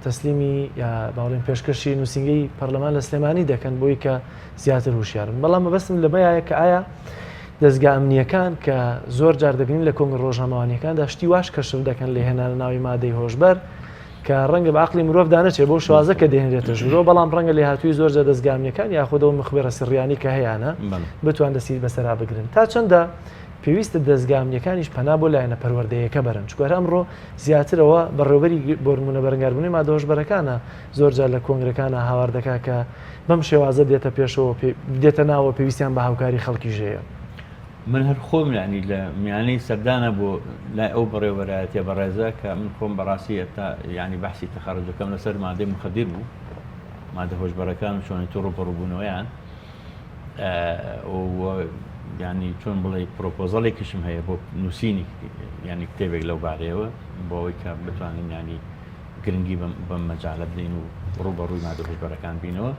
تەسلیمی یا باڵێن پێشکەشی نووسنگەی پەرلەمان لە سلێمانی دەکەن بۆی کە زیاتر هوشیارن بەڵام مەبەستم لەمەیە کە ئایا دەستگا ئەمنیەکان کە زۆر جار دەبینین لە کۆنگڕۆژنامەوانیەکاندا شتی واش کەشف دەکەن لە هێنانە ناوی مادەی هۆشبەر کە ڕەنگە بە عقلی مرۆڤدا نەچێت بۆ شوازە کە دێنرێتە ژوورەوە بەڵام ڕەنگە لێ هاتووی زۆرجە دەستگامیەکان یاخودەوە مخبێرە سڕیانی کە هەیەە بتوان دەستی بەسەرا بگرن تا چەندە پێویستە دەستگامیەکانیش پەنا بۆ لایەنە پەروەردەیەکە بەرن چکوەر ئەمڕۆ زیاترەوە بەڕێوەبەری بۆ نمونە بەرەنگاربوونی مادە هۆشبەرەکانە زۆرجار لە کۆنگرەکانە هاوار دەکا کە بەم شێوازە دێتە پێشەوە دێتە ناوە پێویستیان بە هاوکاری خەڵکی ژەیە. من هەر خۆم ینی لە میانەی سەردانە بۆ لای ئەو بەڕێوەبەرایەتیە بەڕێزە کە من خۆم بەڕاستی تا ینی بەحسی تەخەرجەکەم لەسەر مادەی مخدر بوو مادە هۆشبەرەکان و چۆنی توو ڕوبەڕووبوونەوەیان ینی چۆن بڵێ پرۆپۆزەڵێکیشم هەیە بۆ نووسینی ینی کتێبێک لەو بارەیەوە بۆ ئەوەی کە بتوانین ینی گرنگی بەم مەجاالە بدەین و ڕوبەڕووی مادە هۆشبەرەکان بینەوە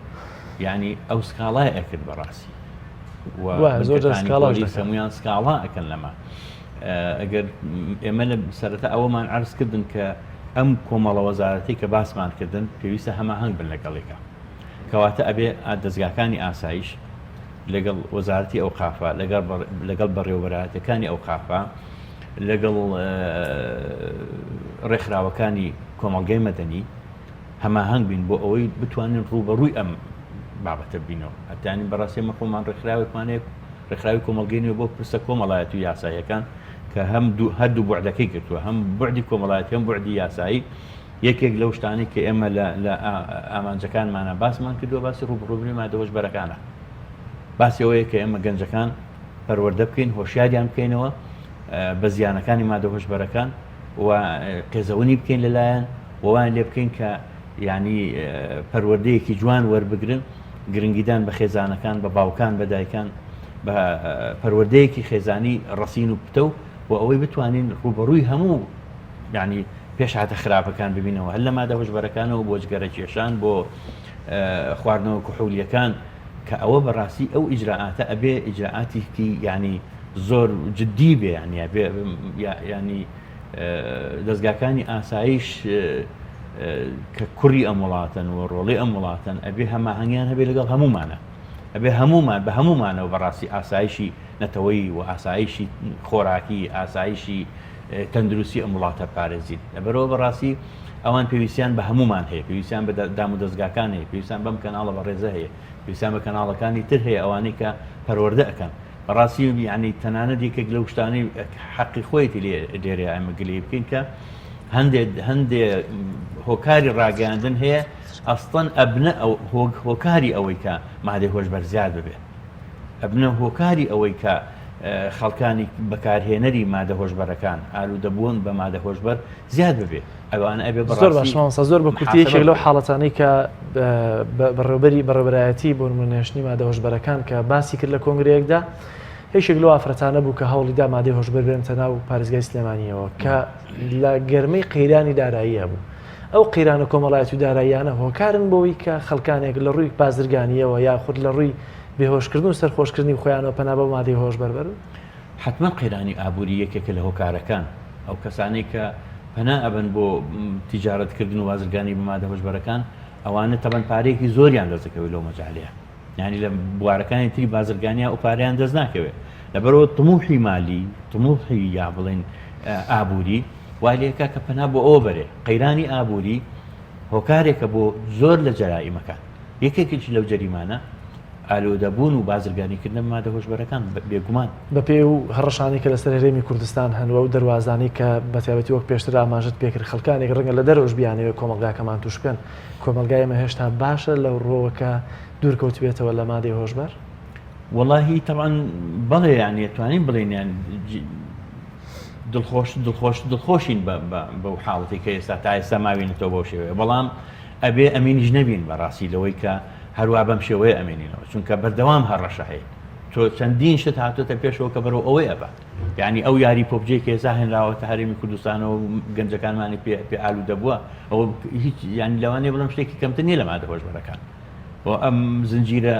ینی ئەو سکاڵای ئەکرد بەڕاستی سەمویان سکاڵا ئەەکەن لەمە ئەگەر ئێمە لە سەرەتا ئەوەمان عرض کردن کە ئەم کۆمەڵە وەزارەتی کە باسمان کردن پێویستە هەماهەنگ بن لەگەڵێکە کەواتە ئەبێ دەستگاکانی ئاسایش لەگەڵ وەزارەتی ئەو قافە لەگەڵ بەڕێوەبەرایەتەکانی ئەو قافە لەگەڵ ڕێکخراوەکانی کۆمەڵگەی مەدەنی هەماهەنگ بین بۆ ئەوەی بتوانین ڕوبەڕووی ئەم بابەتە بینەوە هەتانی بەڕاستی مەخۆمان ڕێکخراوێکمانەیە ڕێکخراوی کۆمەڵگەینەوە بۆ پرسە کۆمەڵایەت و یاساییەکان کە هەردوو بوعدەکەی کردووە هەم بوعدی کۆمەڵایەتی هەم بوعدی یاسایی یەکێک لەو شتانی کە ئێمە لە ئامانجەکانمانە باسمان کردووە باسی ڕوبەڕووبوونی مادە هۆشبەرەکانە باسی ئەوەیە کە ئێمە گەنجەکان پەروەردە بکەین هۆشیاریان بکەینەوە بە زیانەکانی مادە هۆشبەرەکان و قێزەوەنی بکەین لەلایەن ووان لێ بکەین کە ینی پەروەردەیەکی جوان وەربگرن گرنگیدان بە خێزانەکان بە باوکان بە دایکان بە پەروەردەیەکی خێزانی ڕەسین و پتە و ئەوەی بتوانین ڕوبەڕووی هەموو ینی پێشهاتە خراپەکان ببینەوە هەر لە مادە هۆشبەرەکانەوە بۆ جگەرە کێشان بۆ خواردنەوە کحولیەکان کە ئەوە بەڕاستی ئەو ئیجراعاتە ئەبێ ئیجراعاتێکی ینی زۆر جددی بێ ینی دەستگاکانی ئاسایش کە کوڕی ئەم وڵاتن و ڕۆڵی ئەم وڵاتن ئەبێ هەماهەنگیان هەبێ لەگەڵ هەمومانە ئەبێ هەمومان بە هەمومانەوە بەڕاستی ئاسایشی نەتەوەی و ئاسایشی خۆراکی ئاسایشی تەندروستی ئەم وڵاتە پارێزین لەبەرەوە بەڕاستی ئەوان پێویستیان بە هەمومان هەیە پێویستیان بە دام و دەستگاکان هەیە پێویستیان بەم کەناڵە بەڕێزە هەیە پێویستیان بە کەناڵەکانی تر هەیە ئەوانەی کە پەروەردە ئەەکەن بەڕاستی ینی تەنانەت یەکێک لەو شتانەی حەقی خۆیەتی لێرە ئەمە گلەی بکەین کە هەندێک هۆکاری ڕاگەاندن هەیە ئەستەن ئەبنە هۆکاری ئەوەی کە مادەی هۆشبەر زیاد ببێ ئەبنە هۆکاری ئەوەی کە خەڵکانی بەکارهێنەری مادە هۆشبەرەکان ئالوودەبوون بە مادە هۆشبەر زیاد ببێ ئەوانە ئەبێ زۆر باشمانسە زۆر بە کورتیەکێک لەو حاڵەتانەی کە بەڕێوەبەری بەڕێوەبەرایەتی بۆ نمونێشتنی مادە هۆشبەرەکان کە باسی کرد لە کۆنگرەیەکدا هیچێک لەو ئافرەتانە بوو کە هەوڵیدا مادەی هۆشبەر بێنتە ناو پارێزگای سلێمانیەوە کە لە گەرمەی قەیرانی داراییە بوو ئەو قەیرانە کۆمەڵایەتی و داراییانە هۆکارن بۆەوەی کە خەڵکانێک لە ڕووی بازرگانیەوە یا خود لە ڕووی بێهۆشکردن و سەرخۆشکردنی خۆیانەوە پەنا بە مادەی هۆشبەر بەر حتمما قەیرانی ئابووری یەکێکە لە هۆکارەکان ئەو کەسانەی کە پەنا ئەبن بۆ تیجارەتکردن و بازرگانی بە مادە هۆشبەرەکان ئەوانە تەبەن پارەیەکی زۆریان دەستەکەوێت لەو مەجاالەیە یعنی لە بوارەکانی تری بازرگانیا و پارەیان دەست ناکەوێت لەبەرەوە تموحی مالی تموحی یا بڵێن ئابووری والێکە کە پەنا بۆ ئەوە بەرێ قەیرانی ئابووری هۆکارێکە بۆ زۆر لە جەرائیمەکان یەکێکیش لەو جەریمانە ئالۆدەبوون و بازرگانیکردن مادە هۆشبەرەکان بێگومان بەپێ و هەڕەشانی کە لەسەر هەرێمی کوردستان هەنوە و دەواازانی کە بەتیابەتی وەک پێشتر ئاماژت پێکرد خەڵکانێک ڕەنگە لە دەرەوەش بیانەوە کۆمەلگاکەمان توش بکەن کۆمەلگای ئێمە هێشتا باشە لەو ڕۆوەکە دوورکەوتبێتەوە لە مادەی هۆشبەر واللهی طبعا بەڵێ یانی توانین بڵێن یان دڵخۆشین بەو حاڵەتی کە ئێستا تا ئێستا ماوینێتەوە بەو شێوەیە بەڵام ئەبێ ئەمینیش نەبین بەڕاستی لەوەی کە هەروە بەم شێوەیە ئەمێنینەوە چونکە بەردەوام هەڕەشە هەیە تۆ چەندین شت هاتوۆتە پێشەوە کە بەرەوە ئەوەی ئەبە یعنی ئەو یاری پۆبجەی کە ئێستا هێنراوەتە هەرێمی کوردستانەوە و گەنجەکانمانی پێ ئالوودەبووە ئەوە هیچ ینی لەوانەیە بڵم شتێکی کەمتر نییە لە مادە هۆشبەرەکان بۆ ئەم زنجیرە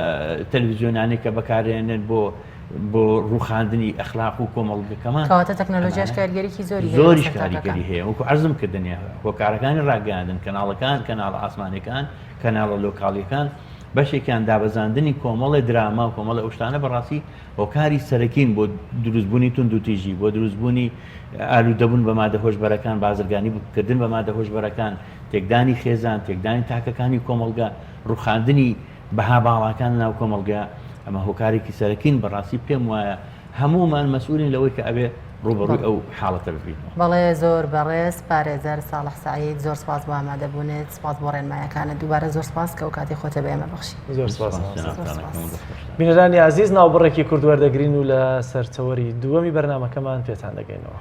تەلەڤیزیۆنانەی کە بەکارهێنن بۆ ڕووخاندنی ئەخلاق و کۆمەڵگەکەمان کەواتە تەکنۆلۆژیاش کاریگەریی زۆریش کاریگەری هەیە وەکو عەرزم کردنیە هۆکارەکانی ڕاگەاندن کەناڵەکان کەناڵە ئاسمانیەکان کەناڵە لۆکاڵیەکان بەشێکیان دابەزاندنی کۆمەڵی دراما و کۆمەڵی ئەو شتانە بەڕاستی هۆکاری سەرەکین بۆ دروستبوونی توندوتیژی بۆ دروستبوونی ئالوودەبوون بە مادە هۆشبەرەکان بازرگانی بکردن بە مادە هۆشبەرەکان تێکدانی خێزان تێکدانی تاکەکانی کۆمەلگا ڕوخاندنی بەها باڵاکان ناو کۆمەلگا ئەمە هۆکارێکی سەرەکین بەڕاستی پێم وایە هەمومان مەسئولین لەوەی کە ئەبێ ڕوبەڕووی ئەو حاڵەتە ببین. بەڵێ زۆر بەڕێز پارێزەر ساڵح سعید زۆر سپاس بۆ ئامادەبوونێت سپاس بۆ ڕێنمایەکانت دووبارە زۆر سپاس کە ئەو کاتی خۆتە بە ئێمە بەخشی. زۆر سپاس. بینەرانی عزیز ناوبڕێکی کورد وەردەگرین و لە سەرچەوەری دووەمی بەرنامەکەمان پێتان دەگەینەوە.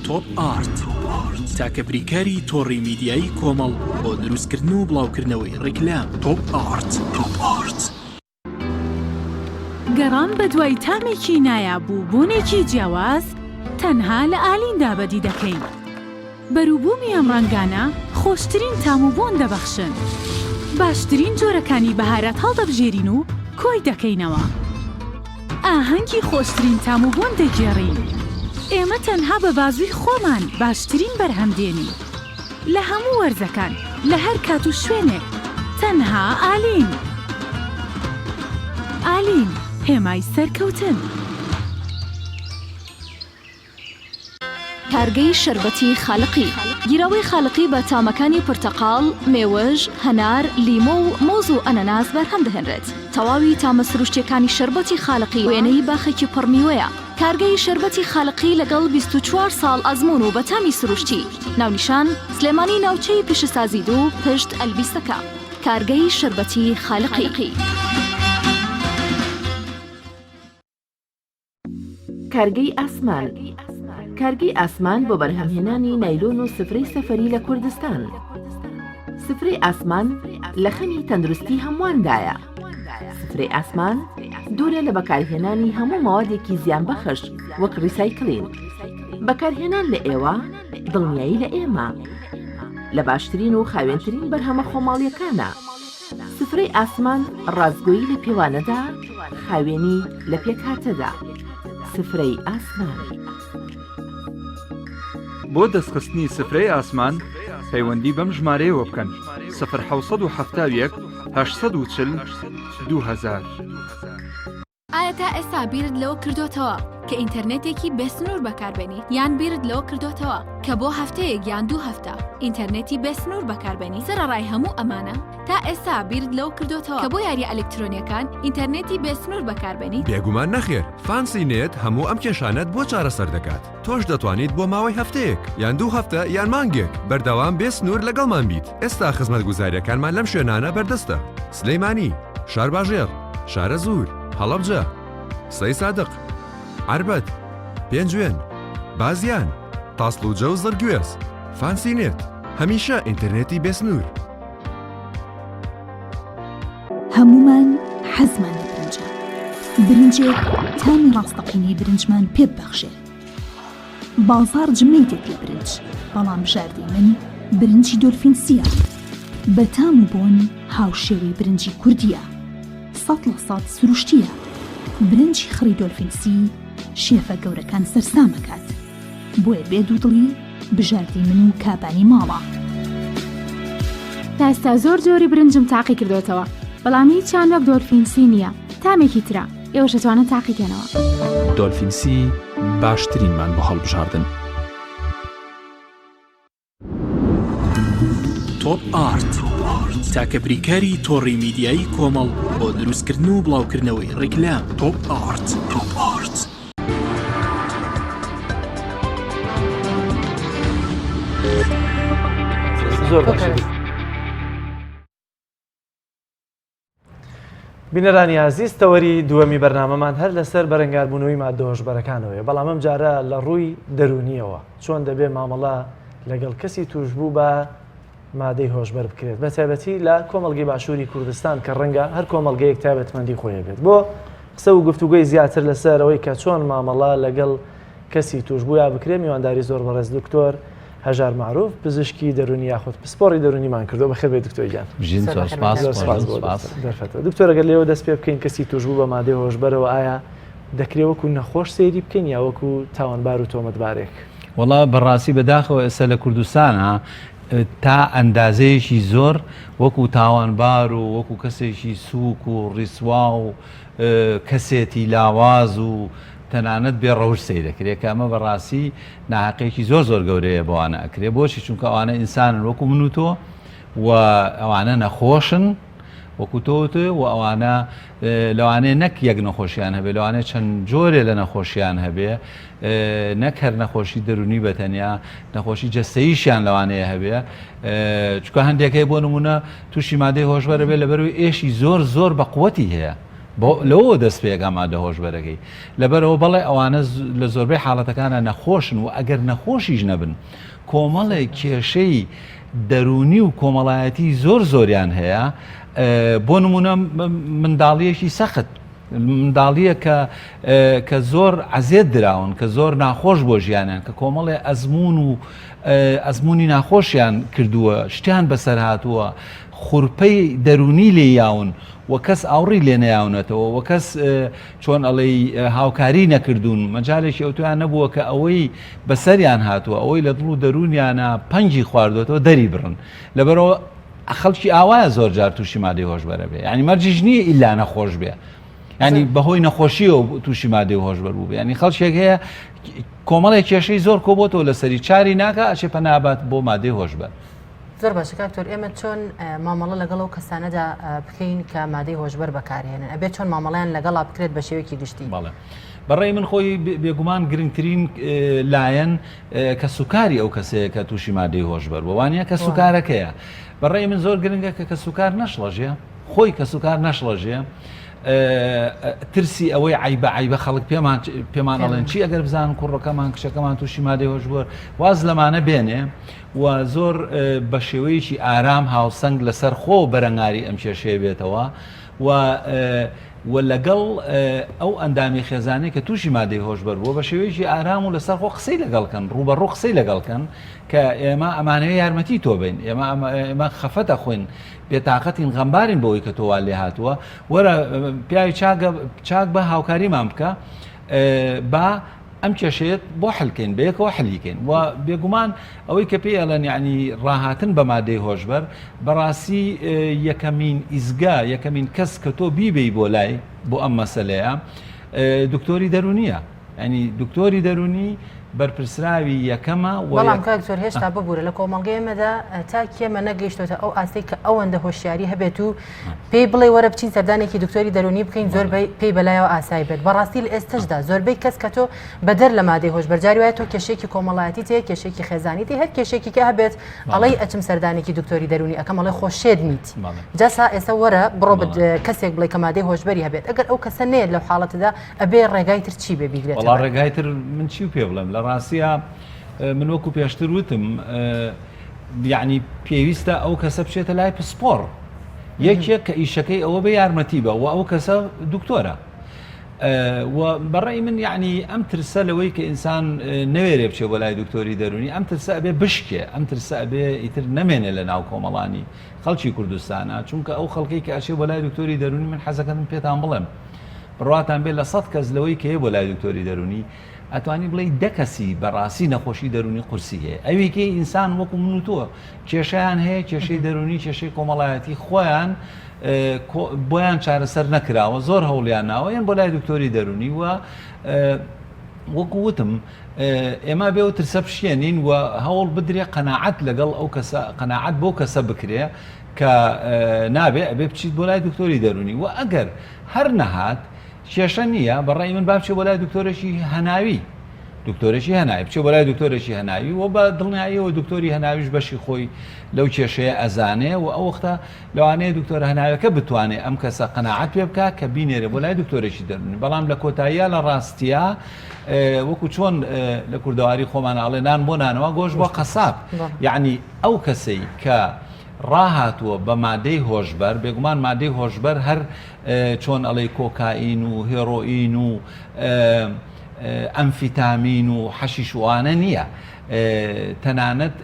تۆپ ئارت تاکە بریکاری تۆڕی میدیایی کۆمەڵ بۆ دروستکردن و بڵاوکردنەوەی ڕیکلام. تۆپ ئارت. گەڕان بە دوای تامێکی نایابوو بوونێکی جیاواز تەنها لە ئالین دابەدی دەکەین. بەرووبوومی ئەم ڕەنگانە خۆشترین تام و بۆن دەبەخشن. باشترین جۆرەکانی بەهارەت هەڵدەبژێرین و کۆی دەکەینەوە. ئاهەنگی خۆشترین تام و بۆن دەگێڕین. ئێمە تەنها بە بازووی خۆمان باشترین بەرهەمدێنی لە هەموو وەرزەکان لە هەر کات و شوێنێک تەنها ئالین. ئالین هێمای سەرکەوتن. کارگەی شربەتی خاڵقی گیرەوەی خاڵقی بە تامەکانی پرتەقاڵ، مێوەژ، هەنار، لیمۆ و مۆز و ئەنەناس بەرهەم دەهێنرێت. تەواوی تامە سروشتیەکانی شربەتی خاڵقی وێنەی باخێکی پڕمیوەیە. کارگەی شربەتی خاڵقی لەگەڵ 24 ساڵ ئەزمون و بە تامی سروشتی. ناونیشان سلێمانی ناوچەی پیشەسازی دوو پشت ئەلبیستەکە. کارگەی شربەتی خاڵقی. کارگەی ئاسمان. کارگەی ئاسمان بۆ بەرهەمهێنانی نایلۆن و سفرەی سەفەری لە کوردستان. سفرەی ئاسمان لە خەمی تەندروستی هەمواندایە. سفرەی ئاسمان دوورە لە بەکارهێنانی هەموو ماوادێکی زیانبەخش وەک ریسایکلین. بەکارهێنان لە ئێوە دڵنیایی لە ئێمە لە باشترین و خاوێنترین بەرهەمە خۆماڵیەکانە. سفرەی ئاسمان ڕازگۆیی لە پێوانەدا، خاوێنی لە پێکهاتەدا. سفرەی ئاسمان. بۆ دەستخستنی سفرەی ئاسمان پەیوەندی بەم ژمارەیەوە بکەن 1970 840 2000. ئایا تا ئێستا بیرت لەوە کردوتەوە کە ئینتەرنێتێکی بێسنوور بەکاربێنی یان بیرت لەوە کردوتەوە کە بۆ هەفتەیەک یان 2 هەفتە ئینتەرنێتی بێسنوور بەکاربێنی؟ سەرەڕای هەموو ئەمانە تا ئێستا بیرت لەوە کردوتەوە کە بۆ یاری ئەلکترۆنیەکان ئینتەرنێتی بێسنوور بەکاربێنی؟ بێگومان نەخێر. فانسی نێت هەموو ئەم کێشانەت بۆ چارەسەر دەکات. تۆش دەتوانیت بۆ ماوەی هەفتەیەک یان 2 هەفتە یان مانگێک بەردەوام بێسنوور لەگەڵمان بیت. ئێستا خزمەتگوزاریەکانمان لەم شوێنانە بەردەستە: سلەیمانی، شارباژێر، شارە زوور، هەڵەبجە، سەی سادق، عربەت، پێنجوێن، بازیان، تاسڵوجە و زەرگوێز. فانسی نێت هەمیشە ئینتەرنێتی بێسنوور. هەمومان حەزمان لە برنجە. برنجێک تامی ڕاستەقینەی برنجمان پێ ببەخشێ. بازار جمەیتێک لە برنج، بەڵام بژاردەی من برنجی دۆلفینسیە. بە تام و بۆن هاوشێوەی برنجی کوردیە. 100% سروشتیە. برنجی خڕی دۆلفینسی شێفە گەورەکان سەرسامەکات. بۆیە بێ دوودڵی بژاردەی من و کابانی ماڵە. تا ئێستا زۆر جۆری برنجم تاقی کردوتەوە، بەڵام هیچیان وەک دۆلفینسی نییە. تامێکی ترە ئێوەش دەتوانن تاقیکەنەوە. دۆلفینسی باشترینمان بۆ هەڵبژاردن. تۆپ ئارت تاکە بریکاری تۆڕی میدیایی کۆمەڵ بۆ دروستکردن و بڵاوکردنەوەی ڕیکلام. تۆپ ئارت. زۆر باشە. بینەرانی عزیز تەوەری دووەمی بەرنامەمان هەر لەسەر بەرەنگاربوونەوەی مادە هۆشبەرەکانەوەیە، بەڵام ئەم جارە لە ڕووی دەرونیەوە چۆن دەبێ مامەڵە لەگەڵ کەسی توشبوو بە مادەی هۆشبەر بکرێت، بە تایبەتی لە کۆمەڵگەی باشووری کوردستان کە ڕەنگە هەر کۆمەڵگەیەک تایبەتمەندی خۆیە بێت. بۆ قسە و گفتوگوی زیاتر لەسەر ئەوەی کە چۆن مامەڵە لەگەڵ کەسی توشبووە بکرێت، میوانداری زۆر بەڕێز دکتۆر هەژار معروف پزیشکی دەرونی یاخود پسپۆڕی دەرونیمان کردو. بەخێر بێت دکتۆر گیان. دکتۆر ئەگەر لێوە دەست پێ بکەین کەسی توشبوو بە مادەی هۆشبەرەوە ئایا دەکرێت وەکو نەخۆش سەیری بکەین یا وەکو تاوانبار و تۆمەتبارێک؟ وەڵا بەڕاستی بەداخەوە ئێستا لە کوردستانە تا ئەندازەیەکی زۆر وەکو تاوانبار و وەکو کەسێکی سووک و ڕیسوا و کەسێتی لاواز و تەنانەت بێ ڕەوش سەی دەکرێت کە ئەمە بەڕاستی ناحەقێکی زۆر زۆر گەورەیە بۆوانە ئەکرێ بۆچی چونکە ئەوانە ئینسانن وەکو من و تۆ و ئەوانە نەخۆشن وەکو تۆتە و ئەوانە لەوانەیە نەک یەک نەخۆشییان هەبێ لەوانەیە چەند جۆرێ لە نەخۆشییان هەبێ نەک هەر نەخۆشی دەرونی بەتەنیا نەخۆشی جەستەییشیان لەوانەیە هەبێ چکە هەندێکەکەی بۆ نمونە تووشی مادەی هۆشبەرە بێ لەبەروی ئێشی زۆر زۆر بەقوەتی هەیە لەوە دەست پێگە مادە هۆشبەرەکەی لەبەرەوە بەڵێ ئەوانە لە زۆربەی حاڵەتەکانە نەخۆشن و ئەگەر نەخۆشیش نەبن کۆمەڵێک کێشەی دەرونی و کۆمەڵایەتی زۆر زۆریان هەیە بۆ نمونە منداڵیەکی سەخت منداڵیە کە زۆر عەزیێت دراون کە زۆر ناخۆش بۆ ژیانیان کە کۆمەڵێ ئەزمون و ئەزمموی ناخۆشیان کردووە شتیان بەسەر هاتووە خوڕپەی دەرونی لێ یاون و کەس ئاوڕی لێ نەیاونەتەوە و کەس چۆن ئەڵێ هاوکاری نەکردوون مەجالێکی ئەوتویان نەبووە کە ئەوەی بەسەریان هاتووە ئەوەی لە دڵ و دەرونیانە پەنجی خواردوێتەوە دەری بڕن لەبەرەوە خەڵکی ئاوایە زۆر جار تووشی مادەی هۆشبەرە بێ ینی مەرجیش نییە ئیلا نەخۆش بێ ینی بەهۆی نەخۆشیەوە تووشی مادەی هۆشبەر بوو بێ ینی خەڵکێک هەیە کۆمەڵێک کێشەی زۆر کۆبۆتەوە لەسەری چاری ناکە ئەچێ پەنابات بۆ مادەی هۆشبەر زۆر باشە کاکتۆر ئێمە چۆن مامەڵە لەگەڵ ئەو کەسانەدا بکەین کە مادەی هۆشبەر بەکارهێنن ئەبێت چۆن مامەڵیان لەگەڵا بکرێت بە شێوەیەکی گشتی بەڵێ بەڕێی من خۆی بێگومان گرنگترین لایەن کە سوکاری ئەو کەسەیە کە تووشی مادەی هۆشبەر بۆوانە کە سوکارەکەیە بەڕێی من زۆر گرنگە کە سوکار نەشڵەژێ خۆی کە سوکار نەشڵەژێ ترسی ئەوەی عیبە خەڵک پێمان ئەڵێن چی ئەگەر بزانن کوڕەکەمان کچەکەمان تووشی مادەی هۆشبەر واز لەمانە بێنێ و زۆر بە شێوەیەکی ئارام هاوسەنگ لەسەر خۆ بەرەنگاری ئەم کێشەیە بێتەوە و لەگەڵ ئەو ئەندامی خێزانەی کە تووشی مادەی هۆشبەر بووە بە شێوەیەکی ئارام و لەسەر خۆ قسەی لەگەڵکەن ڕوبەڕوو قسەی لەگەڵکەن کە ئێمە ئەمانەوە یارمەتی تۆ بین ئێمە خەفەتە خوێن بێتاقەتین غەمبارین بەوەی کە تۆوا لێ هاتووە وەرە پیاوی چاک بە هاوکاریمان بکە با ئەم کێشەیەت بۆ حلکەین بەیەکەوە حلیکەین و بێگومان ئەوەی کە پێی ئەڵەن یعنی ڕاهاتن بە مادەی هۆشبەر بەڕاستی یەکەمین ئیزگا یەکەمین کەس کە تۆ بیبەی بۆ لای بۆ ئەم مەسەلەیە دکتۆری دەرونیە ینی دکتۆری دەرونی بەرپرسراوی یەکەمە بەڵام کاکتۆر هێشتا ببوورە لە کۆمەڵگەی ئێمەدا تا کێمە نەگەیشتۆتە ئەو ئاستی کە ئەوەندە هۆشیاری هەبێت و پێی بڵێ وەرە بچین سەردانێکی دکتۆری دەرونی بکەین زۆر پێی بەلایەوە ئاسایی بێت بەڕاستی لە ئێستشدا زۆربەی کەس کە تۆ بەدەر لە مادەی هۆشبەر جاری وایە تۆ کێشێکی کۆمەڵایەتی تێ کێشێکی خێزانی تێ هەر کێشێکی کە هەبێت ئەڵەی ئەچم سەردانێکی دکتۆری دەرونی ئەەکەم ئەڵێ خۆشێت نیت جاسا ئێستا وەرە بڕۆ کەسێک بڵێ کە مادەی هۆشبەری هەبێت ئەگەر ئەو کەسە نێت لەو حاڵەتدا ئەبێ ڕێگای تر چی بێ بیگرێت ڕێگای تر من چی پێ بڵێم لە ڕاستیە من وەکو پێشتر وتم یعنی پێویستە ئەو کەسە بچێتە لای پسپۆڕ یەکێک کە ئیشەکەی ئەوە بە یارمەتی بە و ئەو کەسە دکتۆرە و بەڕێی من یعنی ئەم ترسە لەوەی کە ئینسان نەوێرێ بچێ بۆ لای دکتۆری دەرونی ئەم ترسە ئەبێ بشکێ ئەم ترسە ئەبێ ئیتر نەمێنێ لە ناو کۆمەڵانی خەڵکی کوردستانە چونکە ئەو خەڵکی کە ئەچێ بۆ لای دکتۆری دەرونی من حەزەکەم پێتان بڵێم بڕواتان بێت لە 100 کەس لەوەی کە هەیە بۆ لای دکتۆری دەرونی ئەتوانی بڵێ دەکەسی بەڕاستی نەخۆشی دەرونی قورسی هەیە ئەوێکی ئینسان وەکو من و تۆ کێشەیان هەیە کێشەی دەرونی کێشەی کۆمەڵایەتی خۆیان بۆیان چارەسەر نەکراوە زۆر هەوڵیان ناوە یان بۆ لای دکتۆری دەرونی و وەکو وتم ئێمە بێ و ترسە پشێنین و هەوڵ بدرێ قەناعەت لەگەڵ ئەو کەسە قەناعەت بۆ کەسە بکرێ کە نابێ ئەبێ بچیت بۆ لای دکتۆری دەرونی و ئەگەر هەر نەهات کێشە نییە بەڕێی من با بچێ بۆ لای دکتۆرێکی هەناوی دکتۆرێکی هەناوی بچێ بۆ لای دکتۆرێکی هەناوی و بە دڵنیاییەوە دکتۆری هەناویش بەشی خۆی لەو کێشەیە ئەزانێ و ئەو وەختە لەوانەیە دکتۆرە هەناویەکە بتوانێت ئەم کەسە قەناعەت پێ بکات کە بینێرە بۆ لای دکتۆرێکی دەرونی بەڵام لە کۆتاییە لە ڕاستیە وەکو چۆن لە کوردەواری خۆمان ئاڵێ نان بۆ نانەوە گۆشت بۆ قەساب یعنی ئەو کەسەی کە ڕاهاتووە بە مادەی هۆشبەر بێگومان مادەی هۆشبەر هەر چۆن ئەڵێ کۆکاین و هێڕۆئین و ئەمفیتامین و حەشیشوانە نییە تەنانەت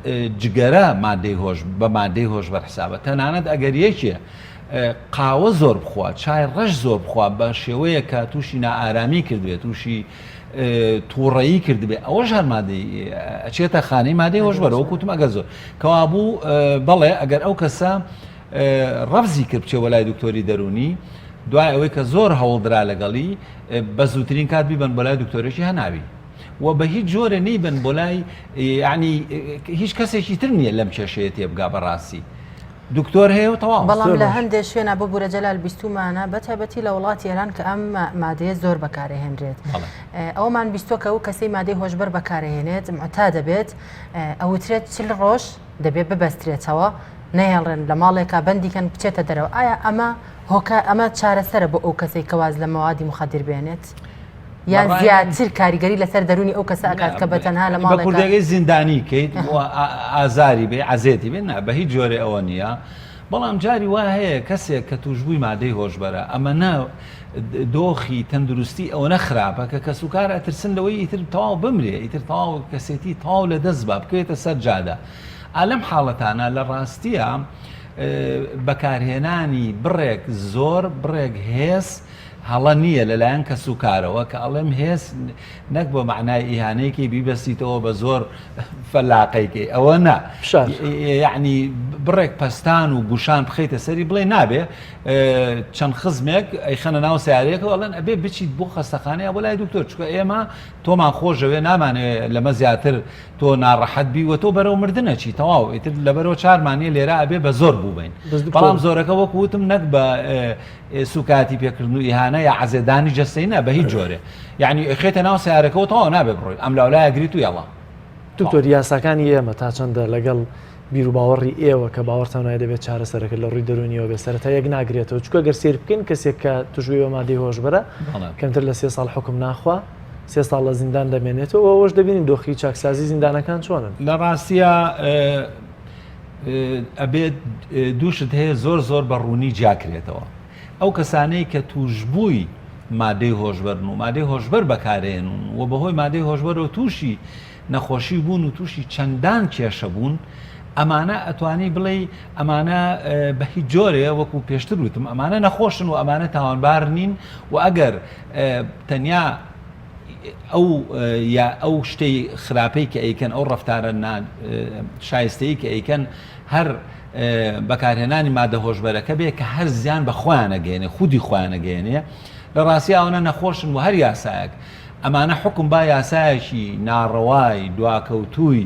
جگەرە مادەی بە مادەی هۆشبەر حسابە تەنانەت ئەگەر یەکێ قاوە زۆر بخوا چای ڕەش زۆر بخوا بە شێوەیە کە تووشی نائارامی کردوێت تووشی تووڕەیی کردبێ ئەوەش هەر مادەی ئەچێتە خانەی مادەی هۆشبەر وەکو وتم ئەگەر زۆر کەوابوو بەڵێ ئەگەر ئەو کەسە ڕەفزی کرد بچێ وەلای دکتۆری دەرونی دوای ئەوەی کە زۆر هەوڵدرا لەگەڵی بە زووترین کات بیبن بۆ لای دکتۆرێکی هەناوی و بە هیچ جۆرە نەیبن بۆ لای ینی هیچ کەسێکی تر نییە لەم کێشەیە تێبگا بەڕاستی دکتۆر هەیە و تەواو. بەڵام لە هەندێک شوێنە بۆ بورەجەلال بیستمانە بەتایبەتی لە وڵاتی ئێران کە ئەم مادەیە زۆر بەکارهێنرێت ئەومان بیستۆکە و کەسەی مادەی هۆشبەر بەکارهێنێت معتا دەبێت ئەوترێت 40 ڕۆژ دەبێت ببەسترێتەوە نەهێڵڕێن لە ماڵێکا بەندیکەن بچێتە دەرەوە ئایا ئەمە چارەسەرە بۆ ئەو کەسێک کەواز لە مەوادی مخەدر بێنێت یان زیاتر کاریگەری لەسەر دەرونی ئەو کەسە ئەکات کە بەتەنها لە ماڵێک کوردەکەی زیندانی کەیت ئازاری بێ عەزێتی بێ بە هیچ جۆرە ئەوە نییە بەڵام جاری وا هەیە کەسێک کە توشبووی مادەی هۆشبەرە ئەمە دۆخی تەندروستی ئەوە نەخراپە کە کەس و کار ئەترسن لەوەی ئیتر تەواو بمرێ ئیتر تەواو کەسێتی تەواو لە دەست بە بکەوێتە سەر جادە ئالەم حاڵەتانە لە ڕاستیە بەکارهێنانی بڕێک زۆر بڕێک هێز هەڵە نییە لەلایەن کەس و کارەوە کە ئەڵێم هێز نەک بۆ معنای ئیهانەیەکی بیبەستیتەوە بە زۆر فەلاقەیەکی ئەوە نا یعنی بڕێک پەستان و گوشان بخەیتە سەری بڵێ نابێ چەند خزمێک ئەیخەنە ناو سیارەیەکە ئەڵێن ئەبێ بچیت بۆ خەستەخانەیە بۆ لای دکتۆر چکە ئێمە تۆمان خۆشەوێ نامانێ لەمە زیاتر تۆ ناڕەحەت بی و تۆ بەرەو مردنەچی تەواو ئیتر لەبەرەوە 4 مانگی لێرە ئەبێ بە زۆر بووبین بەڵام زۆرەکە وەک وتم نەک بە سوکاتی پێکردن و ئیهانە یا عەزێدانی جەستەی نە بە هیچ جۆرێ یعنی خێتە ناو سیارەکەەوە تەواو نابێ بڕۆیت ئەم لاولای ئەگریت و یاڵا دکتۆر یاساکانی ئێمە تا چەندە لەگەڵ بیر و باوەڕی ئێوە کە باوەڕتان وایە دەبێت چارەسەرەکە لە ڕووی دەرونیەوە بێ سەرەتا یەک ناگرێتەوە چکە گەر سیر بکەین کەسێک کە توشبووی مادەی هۆشبەرە کەمتر لە 3 ساڵ حکم ناخوا 3 ساڵ لە زیندان دەمێنێتەوە ئەوەش دەبینین دۆخی چاکسازی زیندانەکان چۆنن لە ڕاستیە ئەبێت دووشت هەیە زۆر بە ڕوونی جاکرێتەوە ئەو کەسانەی کە توشبووی مادەی هۆشبەرن و مادەی هۆشبەر بەکارێنن و بەهۆی مادەی هۆشبەرەوە تووشی نەخۆشی بوون و تووشی چەندان کێشە بوون ئەمانە ئەتوانی بڵێ ئەمانە بە هیچ جۆرێ وەکو پێشتر وتم ئەمانە نەخۆشن و ئەمانە تاوانبار نین و ئەگەر تەنیا ئەو شتەی خراپەی کە ئەیکەن ئەو ڕەفتارە شایستەی کە ئەیکەن هەر بەکارهێنانی مادە هۆشبەرەکە بێ کە هەر زیان بە خۆیانەگەێنێ خودی خۆیانەگەێنێ لە ڕاستی ئەوە نەخۆشن و هەر یاسایەک ئەمانە حکم با یاسایەکی ناڕەوای دواکەوتووی